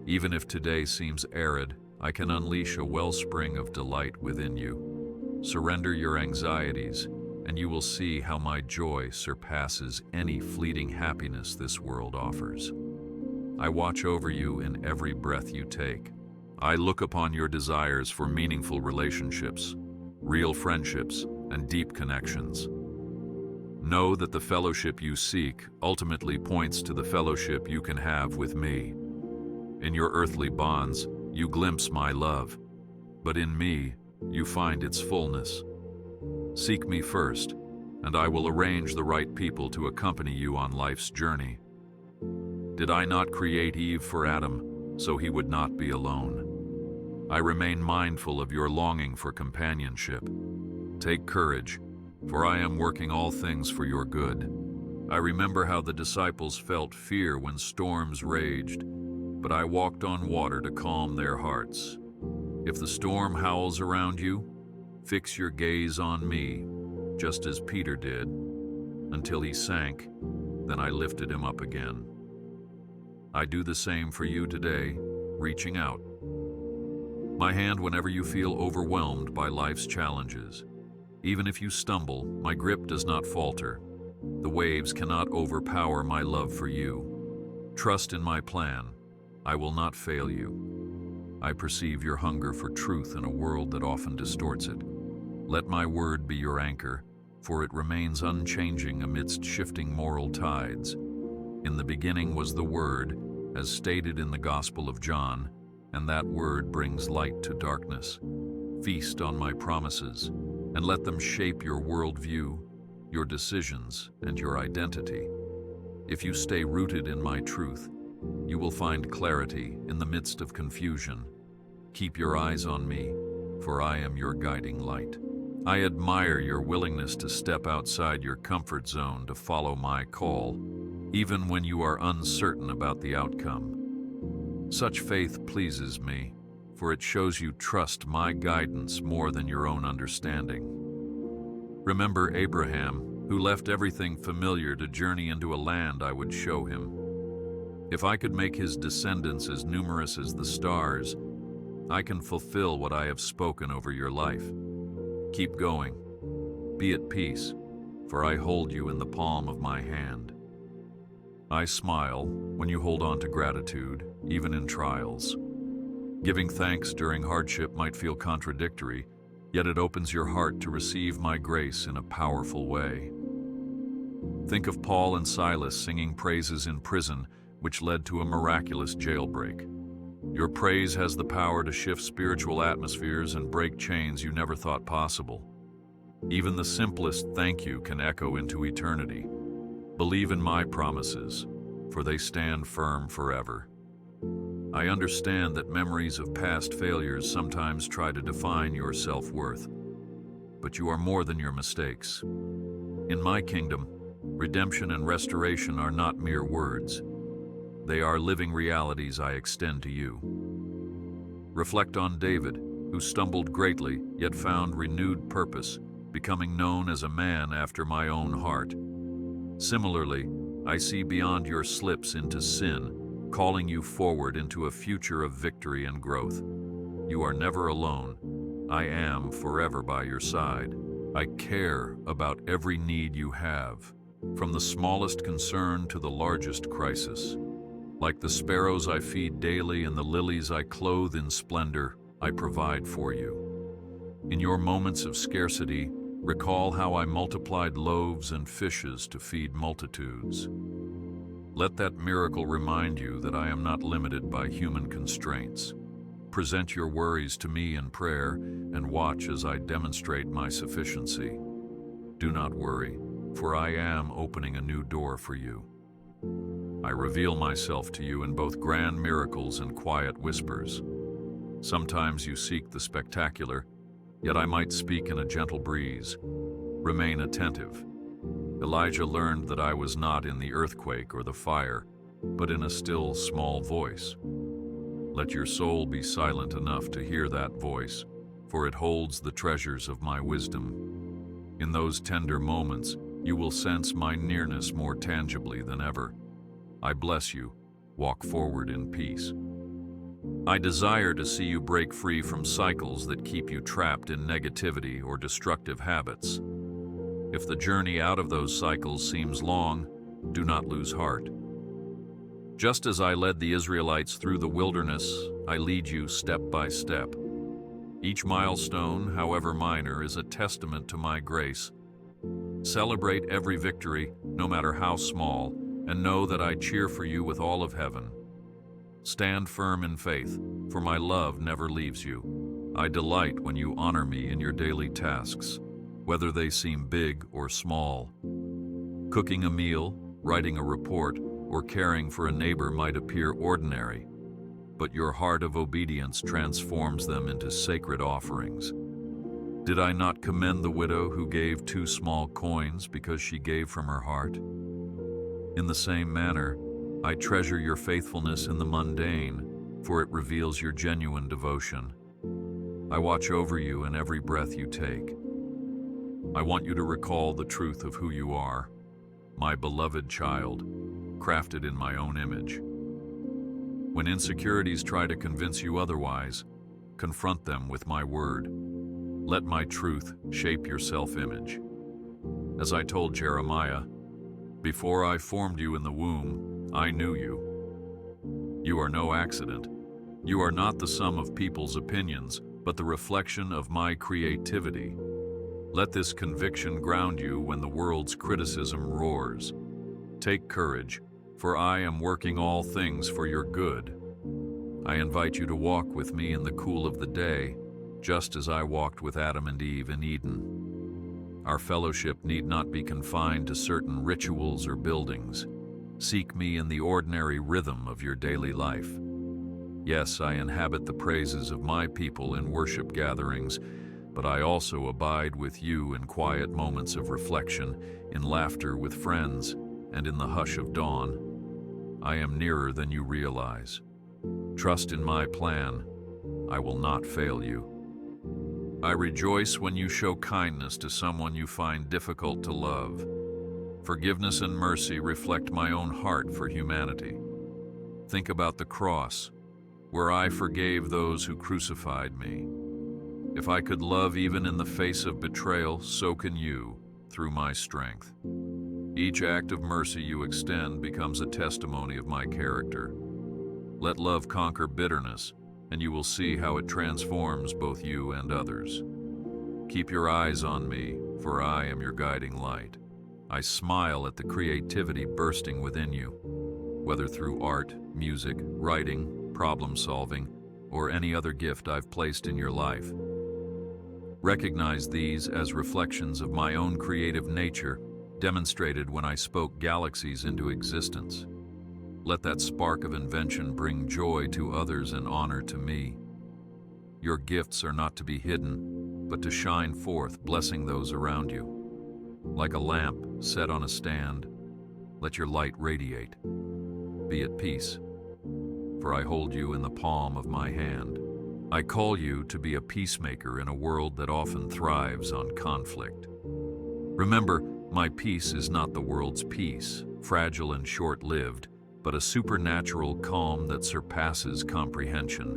Even if today seems arid, I can unleash a wellspring of delight within you. Surrender your anxieties, and you will see how my joy surpasses any fleeting happiness this world offers. I watch over you in every breath you take. I look upon your desires for meaningful relationships, real friendships, and deep connections. Know that the fellowship you seek ultimately points to the fellowship you can have with me. In your earthly bonds, you glimpse my love, but in me, you find its fullness. Seek me first, and I will arrange the right people to accompany you on life's journey. Did I not create Eve for Adam, so he would not be alone? I remain mindful of your longing for companionship. Take courage, for I am working all things for your good. I remember how the disciples felt fear when storms raged, but I walked on water to calm their hearts. If the storm howls around you, fix your gaze on me, just as Peter did, until he sank, then I lifted him up again. I do the same for you today, reaching out. My hand whenever you feel overwhelmed by life's challenges. Even if you stumble, my grip does not falter. The waves cannot overpower my love for you. Trust in my plan. I will not fail you. I perceive your hunger for truth in a world that often distorts it. Let my word be your anchor, for it remains unchanging amidst shifting moral tides. In the beginning was the Word, as stated in the Gospel of John, and that Word brings light to darkness. Feast on my promises, and let them shape your worldview, your decisions, and your identity. If you stay rooted in my truth, you will find clarity in the midst of confusion. Keep your eyes on me, for I am your guiding light. I admire your willingness to step outside your comfort zone to follow my call, even when you are uncertain about the outcome. Such faith pleases me, for it shows you trust my guidance more than your own understanding. Remember Abraham, who left everything familiar to journey into a land I would show him. If I could make his descendants as numerous as the stars, I can fulfill what I have spoken over your life. Keep going. Be at peace, for I hold you in the palm of my hand. I smile when you hold on to gratitude, even in trials. Giving thanks during hardship might feel contradictory, yet it opens your heart to receive my grace in a powerful way. Think of Paul and Silas singing praises in prison, which led to a miraculous jailbreak. Your praise has the power to shift spiritual atmospheres and break chains you never thought possible. Even the simplest thank you can echo into eternity. Believe in my promises, for they stand firm forever. I understand that memories of past failures sometimes try to define your self-worth, but you are more than your mistakes. In my kingdom, redemption and restoration are not mere words. They are living realities I extend to you. Reflect on David, who stumbled greatly, yet found renewed purpose, becoming known as a man after my own heart. Similarly, I see beyond your slips into sin, calling you forward into a future of victory and growth. You are never alone. I am forever by your side. I care about every need you have, from the smallest concern to the largest crisis. Like the sparrows I feed daily and the lilies I clothe in splendor, I provide for you. In your moments of scarcity, recall how I multiplied loaves and fishes to feed multitudes. Let that miracle remind you that I am not limited by human constraints. Present your worries to me in prayer and watch as I demonstrate my sufficiency. Do not worry, for I am opening a new door for you. I reveal myself to you in both grand miracles and quiet whispers. Sometimes you seek the spectacular, yet I might speak in a gentle breeze. Remain attentive. Elijah learned that I was not in the earthquake or the fire, but in a still, small voice. Let your soul be silent enough to hear that voice, for it holds the treasures of my wisdom. In those tender moments, you will sense my nearness more tangibly than ever. I bless you. Walk forward in peace. I desire to see you break free from cycles that keep you trapped in negativity or destructive habits. If the journey out of those cycles seems long, do not lose heart. Just as I led the Israelites through the wilderness, I lead you step by step. Each milestone, however minor, is a testament to my grace. Celebrate every victory, no matter how small, and know that I cheer for you with all of heaven. Stand firm in faith, for my love never leaves you. I delight when you honor me in your daily tasks, whether they seem big or small. Cooking a meal, writing a report, or caring for a neighbor might appear ordinary, but your heart of obedience transforms them into sacred offerings. Did I not commend the widow who gave 2 small coins because she gave from her heart? In the same manner, I treasure your faithfulness in the mundane, for it reveals your genuine devotion. I watch over you in every breath you take. I want you to recall the truth of who you are, my beloved child, crafted in my own image. When insecurities try to convince you otherwise, confront them with my word. Let my truth shape your self-image. As I told Jeremiah, before I formed you in the womb, I knew you. You are no accident. You are not the sum of people's opinions, but the reflection of my creativity. Let this conviction ground you when the world's criticism roars. Take courage, for I am working all things for your good. I invite you to walk with me in the cool of the day, just as I walked with Adam and Eve in Eden. Our fellowship need not be confined to certain rituals or buildings. Seek me in the ordinary rhythm of your daily life. Yes, I inhabit the praises of my people in worship gatherings, but I also abide with you in quiet moments of reflection, in laughter with friends, and in the hush of dawn. I am nearer than you realize. Trust in my plan. I will not fail you. I rejoice when you show kindness to someone you find difficult to love. Forgiveness and mercy reflect my own heart for humanity. Think about the cross, where I forgave those who crucified me. If I could love even in the face of betrayal, so can you, through my strength. Each act of mercy you extend becomes a testimony of my character. Let love conquer bitterness, and you will see how it transforms both you and others. Keep your eyes on me, for I am your guiding light. I smile at the creativity bursting within you, whether through art, music, writing, problem-solving, or any other gift I've placed in your life. Recognize these as reflections of my own creative nature, demonstrated when I spoke galaxies into existence. Let that spark of invention bring joy to others and honor to me. Your gifts are not to be hidden, but to shine forth, blessing those around you. Like a lamp set on a stand, let your light radiate. Be at peace, for I hold you in the palm of my hand. I call you to be a peacemaker in a world that often thrives on conflict. Remember, my peace is not the world's peace, fragile and short-lived, but a supernatural calm that surpasses comprehension.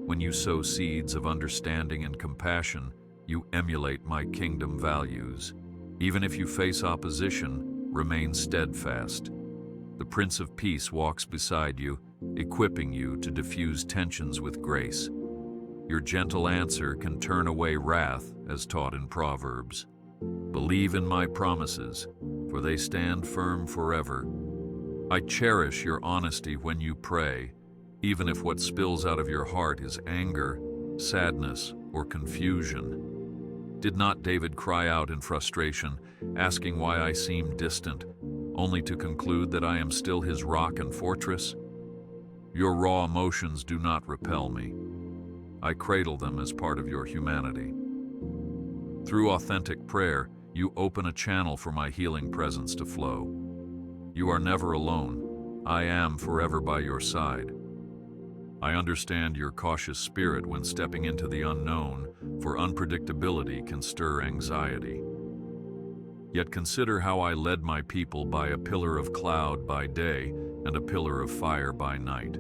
When you sow seeds of understanding and compassion, you emulate my kingdom values. Even if you face opposition, remain steadfast. The Prince of Peace walks beside you, equipping you to diffuse tensions with grace. Your gentle answer can turn away wrath, as taught in Proverbs. Believe in my promises, for they stand firm forever. I cherish your honesty when you pray, even if what spills out of your heart is anger, sadness, or confusion. Did not David cry out in frustration, asking why I seem distant, only to conclude that I am still his rock and fortress? Your raw emotions do not repel me. I cradle them as part of your humanity. Through authentic prayer, you open a channel for my healing presence to flow. You are never alone. I am forever by your side. I understand your cautious spirit when stepping into the unknown, for unpredictability can stir anxiety. Yet consider how I led my people by a pillar of cloud by day and a pillar of fire by night.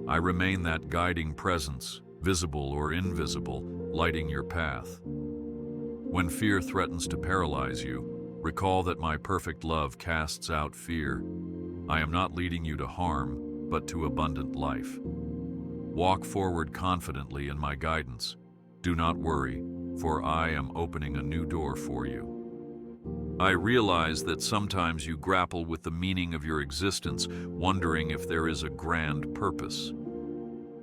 I remain that guiding presence, visible or invisible, lighting your path. When fear threatens to paralyze you, recall that my perfect love casts out fear. I am not leading you to harm, but to abundant life. Walk forward confidently in my guidance. Do not worry, for I am opening a new door for you. I realize that sometimes you grapple with the meaning of your existence, wondering if there is a grand purpose.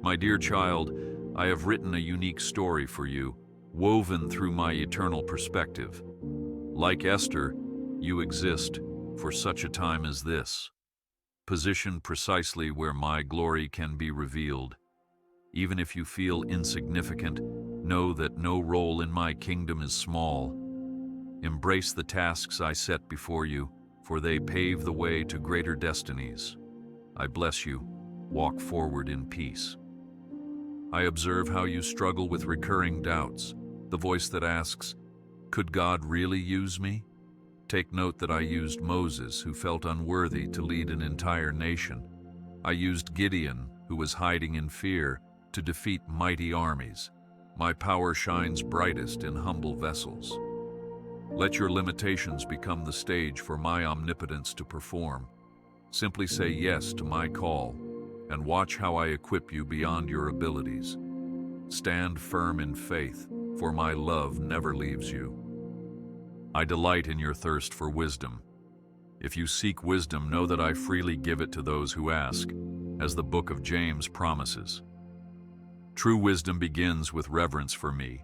My dear child, I have written a unique story for you, woven through my eternal perspective. Like Esther, you exist for such a time as this, positioned precisely where my glory can be revealed. Even if you feel insignificant, know that no role in my kingdom is small. Embrace the tasks I set before you, for they pave the way to greater destinies. I bless you. Walk forward in peace. I observe how you struggle with recurring doubts, the voice that asks, "Could God really use me?" Take note that I used Moses, who felt unworthy to lead an entire nation. I used Gideon, who was hiding in fear, to defeat mighty armies. My power shines brightest in humble vessels. Let your limitations become the stage for my omnipotence to perform. Simply say yes to my call, and watch how I equip you beyond your abilities. Stand firm in faith, for my love never leaves you. I delight in your thirst for wisdom. If you seek wisdom, know that I freely give it to those who ask, as the book of James promises. True wisdom begins with reverence for me,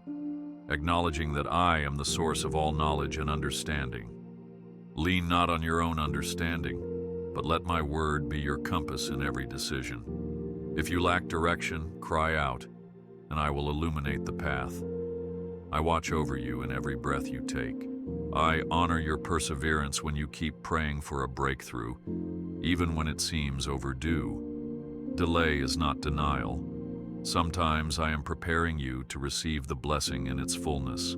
acknowledging that I am the source of all knowledge and understanding. Lean not on your own understanding, but let my word be your compass in every decision. If you lack direction, cry out, and I will illuminate the path. I watch over you in every breath you take. I honor your perseverance when you keep praying for a breakthrough, even when it seems overdue. Delay is not denial. Sometimes I am preparing you to receive the blessing in its fullness.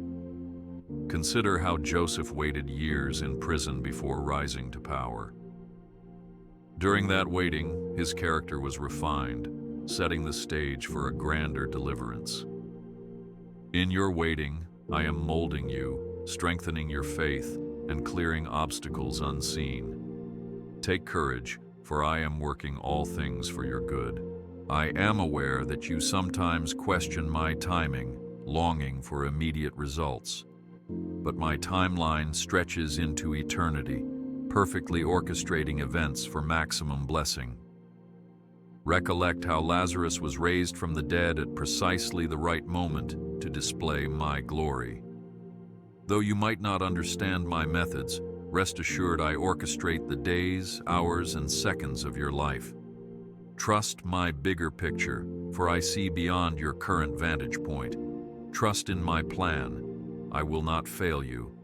Consider how Joseph waited years in prison before rising to power. During that waiting, his character was refined, setting the stage for a grander deliverance. In your waiting, I am molding you, strengthening your faith, and clearing obstacles unseen. Take courage, for I am working all things for your good. I am aware that you sometimes question my timing, longing for immediate results. But my timeline stretches into eternity, perfectly orchestrating events for maximum blessing. Recollect how Lazarus was raised from the dead at precisely the right moment to display my glory. Though you might not understand my methods, rest assured I orchestrate the days, hours, and seconds of your life. Trust my bigger picture, for I see beyond your current vantage point. Trust in my plan. I will not fail you.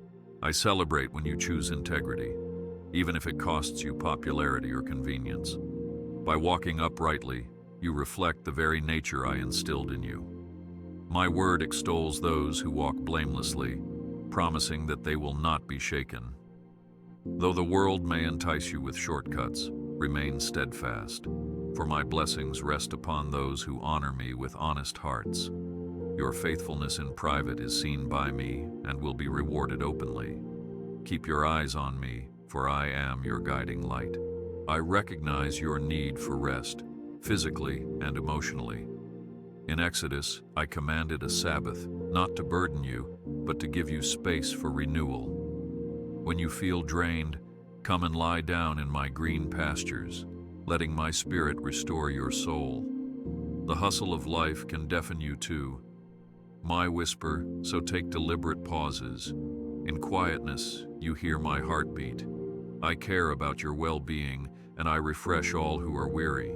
I celebrate when you choose integrity, even if it costs you popularity or convenience. By walking uprightly, you reflect the very nature I instilled in you. My word extols those who walk blamelessly, promising that they will not be shaken. Though the world may entice you with shortcuts, remain steadfast, for my blessings rest upon those who honor me with honest hearts. Your faithfulness in private is seen by me and will be rewarded openly. Keep your eyes on me, for I am your guiding light. I recognize your need for rest, physically and emotionally. In Exodus, I commanded a Sabbath, not to burden you, but to give you space for renewal. When you feel drained, come and lie down in my green pastures, letting my spirit restore your soul. The hustle of life can deafen you too. My whisper, so take deliberate pauses. In quietness, you hear my heartbeat. I care about your well-being, and I refresh all who are weary.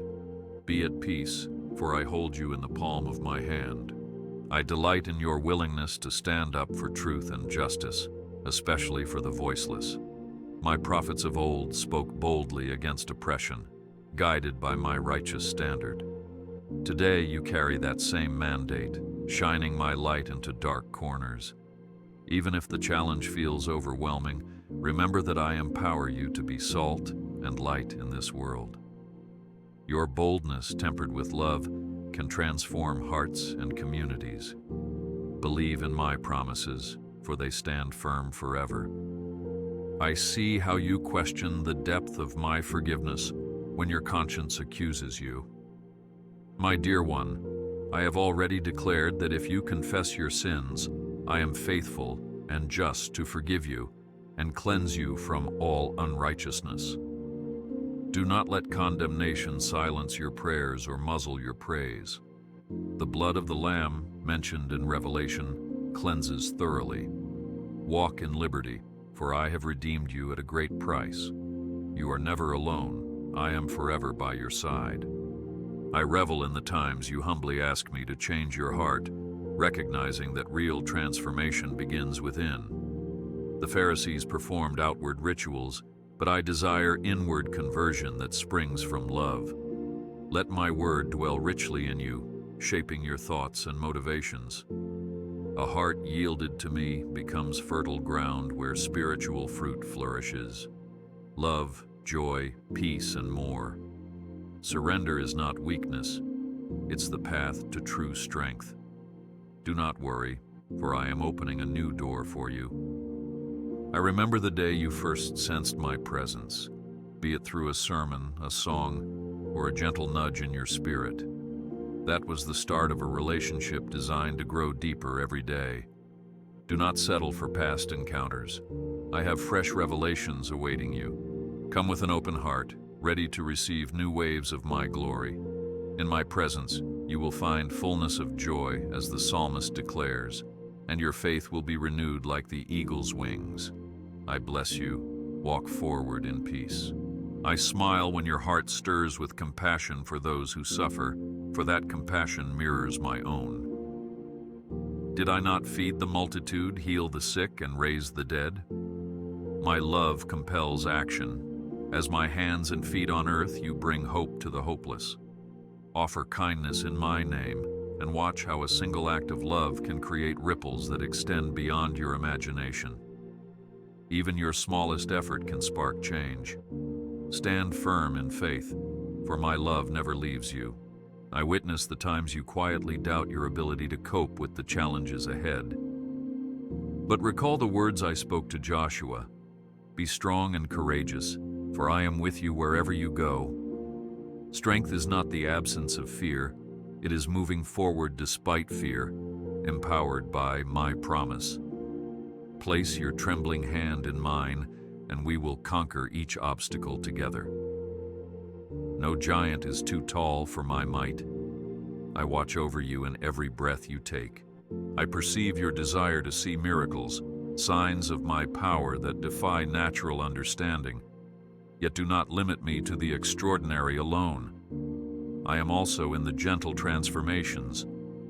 Be at peace, for I hold you in the palm of my hand. I delight in your willingness to stand up for truth and justice, especially for the voiceless. My prophets of old spoke boldly against oppression, guided by my righteous standard. Today you carry that same mandate, shining my light into dark corners. Even if the challenge feels overwhelming, remember that I empower you to be salt and light in this world. Your boldness, tempered with love, can transform hearts and communities. Believe in my promises, for they stand firm forever. I see how you question the depth of my forgiveness when your conscience accuses you. My dear one, I have already declared that if you confess your sins, I am faithful and just to forgive you and cleanse you from all unrighteousness. Do not let condemnation silence your prayers or muzzle your praise. The blood of the Lamb, mentioned in Revelation, cleanses thoroughly. Walk in liberty, for I have redeemed you at a great price. You are never alone. I am forever by your side. I revel in the times you humbly ask me to change your heart, recognizing that real transformation begins within. The Pharisees performed outward rituals, but I desire inward conversion that springs from love. Let my word dwell richly in you, shaping your thoughts and motivations. A heart yielded to me becomes fertile ground where spiritual fruit flourishes. Love, joy, peace, and more. Surrender is not weakness, it's the path to true strength. Do not worry, for I am opening a new door for you. I remember the day you first sensed my presence, be it through a sermon, a song, or a gentle nudge in your spirit. That was the start of a relationship designed to grow deeper every day. Do not settle for past encounters. I have fresh revelations awaiting you. Come with an open heart, ready to receive new waves of my glory. In my presence, you will find fullness of joy, as the psalmist declares, and your faith will be renewed like the eagle's wings. I bless you. Walk forward in peace. I smile when your heart stirs with compassion for those who suffer, for that compassion mirrors my own. Did I not feed the multitude, heal the sick, and raise the dead? My love compels action. As my hands and feet on earth, you bring hope to the hopeless. Offer kindness in my name, and watch how a single act of love can create ripples that extend beyond your imagination. Even your smallest effort can spark change. Stand firm in faith, for my love never leaves you. I witness the times you quietly doubt your ability to cope with the challenges ahead. But recall the words I spoke to Joshua. Be strong and courageous, for I am with you wherever you go. Strength is not the absence of fear, it is moving forward despite fear, empowered by my promise. Place your trembling hand in mine, and we will conquer each obstacle together. No giant is too tall for my might. I watch over you in every breath you take. I perceive your desire to see miracles, signs of my power that defy natural understanding. Yet do not limit me to the extraordinary alone. I am also in the gentle transformations,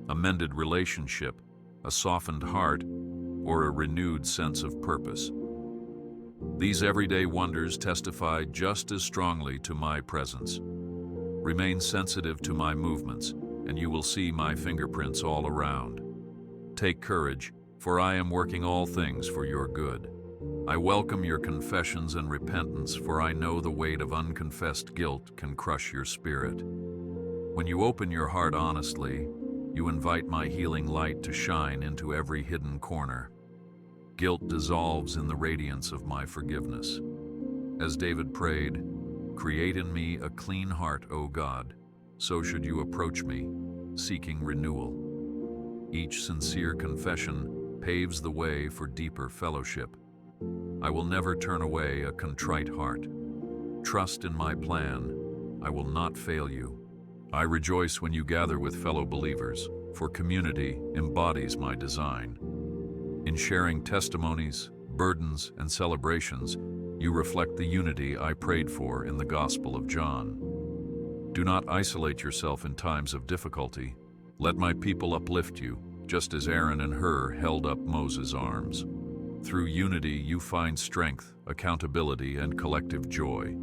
a mended relationship, a softened heart, or a renewed sense of purpose. These everyday wonders testify just as strongly to my presence. Remain sensitive to my movements, and you will see my fingerprints all around. Take courage, for I am working all things for your good. I welcome your confessions and repentance, for I know the weight of unconfessed guilt can crush your spirit. When you open your heart honestly, you invite my healing light to shine into every hidden corner. Guilt dissolves in the radiance of my forgiveness. As David prayed, "Create in me a clean heart, O God," so should you approach me, seeking renewal. Each sincere confession paves the way for deeper fellowship. I will never turn away a contrite heart. Trust in my plan. I will not fail you. I rejoice when you gather with fellow believers, for community embodies my design. In sharing testimonies, burdens, and celebrations, you reflect the unity I prayed for in the Gospel of John. Do not isolate yourself in times of difficulty. Let my people uplift you, just as Aaron and Hur held up Moses' arms. Through unity, you find strength, accountability, and collective joy.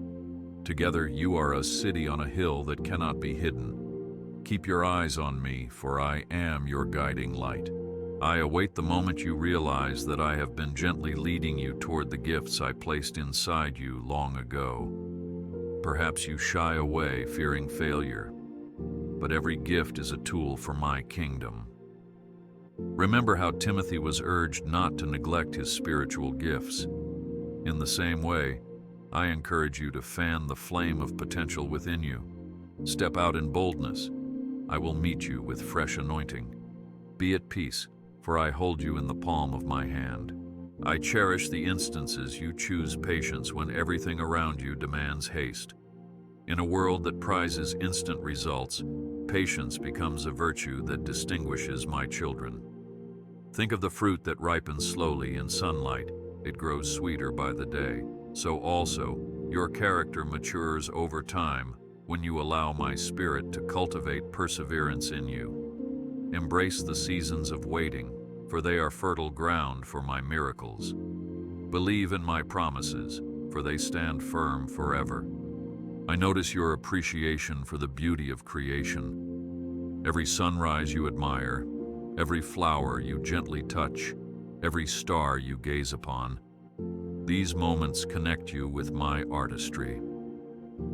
Together, you are a city on a hill that cannot be hidden. Keep your eyes on me, for I am your guiding light. I await the moment you realize that I have been gently leading you toward the gifts I placed inside you long ago. Perhaps you shy away, fearing failure, but every gift is a tool for my kingdom. Remember how Timothy was urged not to neglect his spiritual gifts. In the same way, I encourage you to fan the flame of potential within you. Step out in boldness. I will meet you with fresh anointing. Be at peace, for I hold you in the palm of my hand. I cherish the instances you choose patience when everything around you demands haste. In a world that prizes instant results, patience becomes a virtue that distinguishes my children. Think of the fruit that ripens slowly in sunlight. It grows sweeter by the day. So also, your character matures over time when you allow my spirit to cultivate perseverance in you. Embrace the seasons of waiting, for they are fertile ground for my miracles. Believe in my promises, for they stand firm forever. I notice your appreciation for the beauty of creation. Every sunrise you admire, every flower you gently touch, every star you gaze upon. These moments connect you with my artistry.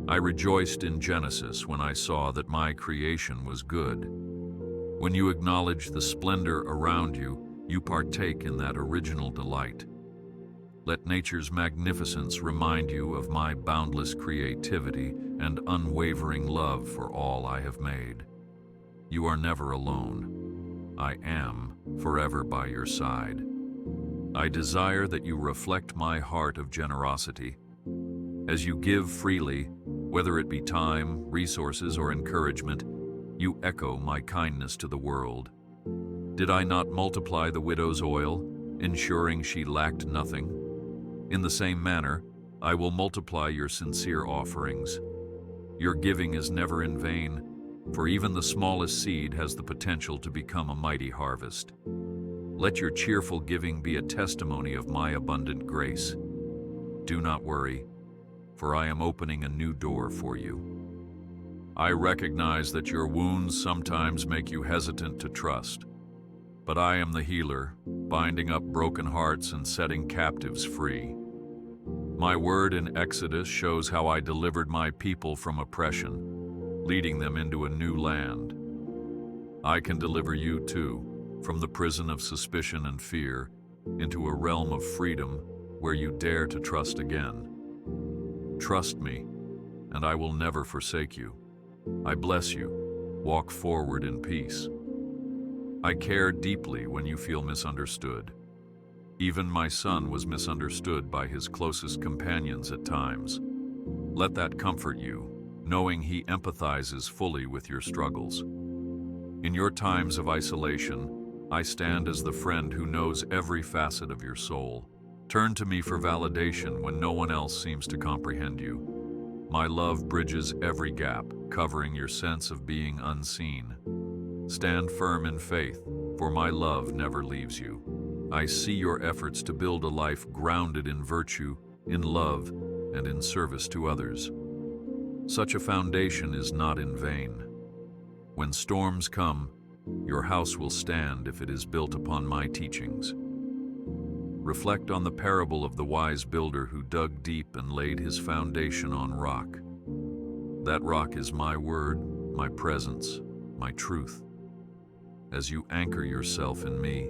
I rejoiced in Genesis when I saw that my creation was good. When you acknowledge the splendor around you, you partake in that original delight. Let nature's magnificence remind you of my boundless creativity and unwavering love for all I have made. You are never alone. I am forever by your side. I desire that you reflect my heart of generosity. As you give freely, whether it be time, resources, or encouragement, you echo my kindness to the world. Did I not multiply the widow's oil, ensuring she lacked nothing? In the same manner, I will multiply your sincere offerings. Your giving is never in vain, for even the smallest seed has the potential to become a mighty harvest. Let your cheerful giving be a testimony of my abundant grace. Do not worry, for I am opening a new door for you. I recognize that your wounds sometimes make you hesitant to trust, but I am the healer, binding up broken hearts and setting captives free. My word in Exodus shows how I delivered my people from oppression, leading them into a new land. I can deliver you too, from the prison of suspicion and fear, into a realm of freedom where you dare to trust again. Trust me, and I will never forsake you. I bless you. Walk forward in peace. I care deeply when you feel misunderstood. Even my son was misunderstood by his closest companions at times. Let that comfort you, knowing he empathizes fully with your struggles. In your times of isolation, I stand as the friend who knows every facet of your soul. Turn to me for validation when no one else seems to comprehend you. My love bridges every gap, covering your sense of being unseen. Stand firm in faith, for my love never leaves you. I see your efforts to build a life grounded in virtue, in love, and in service to others. Such a foundation is not in vain. When storms come, your house will stand if it is built upon my teachings. Reflect on the parable of the wise builder who dug deep and laid his foundation on rock. That rock is my word, my presence, my truth. As you anchor yourself in me,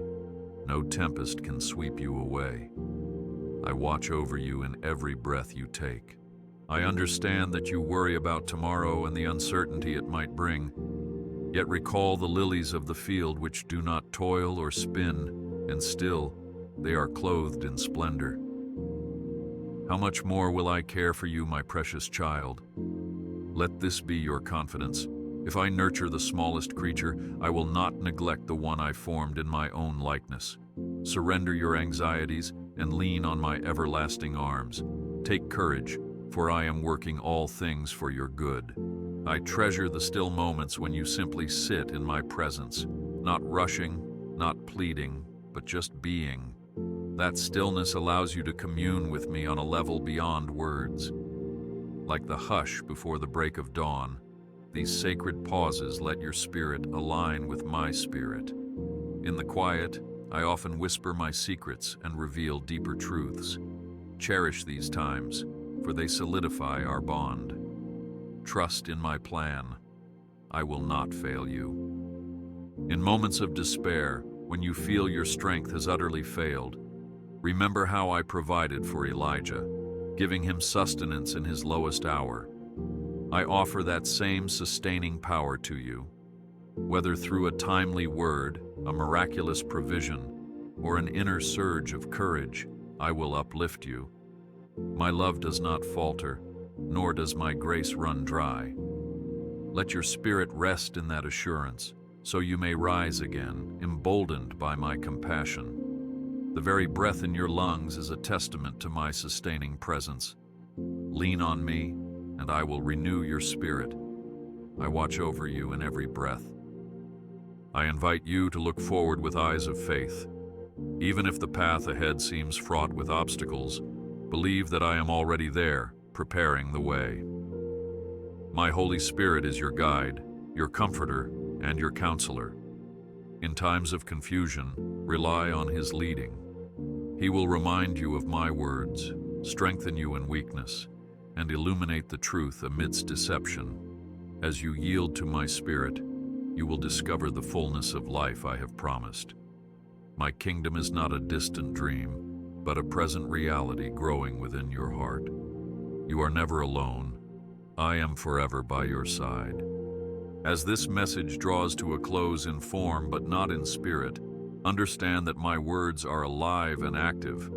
no tempest can sweep you away. I watch over you in every breath you take. I understand that you worry about tomorrow and the uncertainty it might bring, yet recall the lilies of the field which do not toil or spin, and still they are clothed in splendor. How much more will I care for you, my precious child? Let this be your confidence. If I nurture the smallest creature, I will not neglect the one I formed in my own likeness. Surrender your anxieties and lean on my everlasting arms. Take courage, for I am working all things for your good. I treasure the still moments when you simply sit in my presence, not rushing, not pleading, but just being. That stillness allows you to commune with me on a level beyond words. Like the hush before the break of dawn, these sacred pauses let your spirit align with my spirit. In the quiet, I often whisper my secrets and reveal deeper truths. Cherish these times, for they solidify our bond. Trust in my plan. I will not fail you. In moments of despair, when you feel your strength has utterly failed, remember how I provided for Elijah, giving him sustenance in his lowest hour. I offer that same sustaining power to you, whether through a timely word, a miraculous provision, or an inner surge of courage, I will uplift you. My love does not falter, nor does my grace run dry. Let your spirit rest in that assurance, so you may rise again, emboldened by my compassion. The very breath in your lungs is a testament to my sustaining presence. Lean on me, and I will renew your spirit. I watch over you in every breath. I invite you to look forward with eyes of faith. Even if the path ahead seems fraught with obstacles, believe that I am already there, preparing the way. My Holy Spirit is your guide, your comforter, and your counselor. In times of confusion, rely on His leading. He will remind you of my words, strengthen you in weakness, and illuminate the truth amidst deception. As you yield to my Spirit, you will discover the fullness of life I have promised. My kingdom is not a distant dream, but a present reality growing within your heart. You are never alone. I am forever by your side. As this message draws to a close in form but not in spirit, understand that my words are alive and active.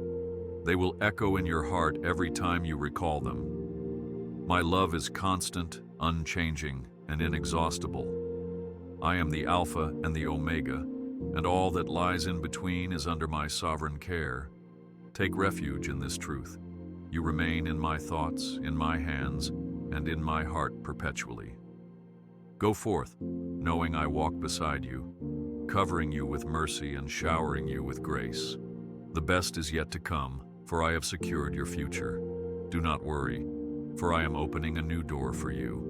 They will echo in your heart every time you recall them. My love is constant, unchanging, and inexhaustible. I am the Alpha and the Omega, and all that lies in between is under my sovereign care. Take refuge in this truth. You remain in my thoughts, in my hands, and in my heart perpetually. Go forth, knowing I walk beside you, covering you with mercy and showering you with grace. The best is yet to come, for I have secured your future. Do not worry, for I am opening a new door for you.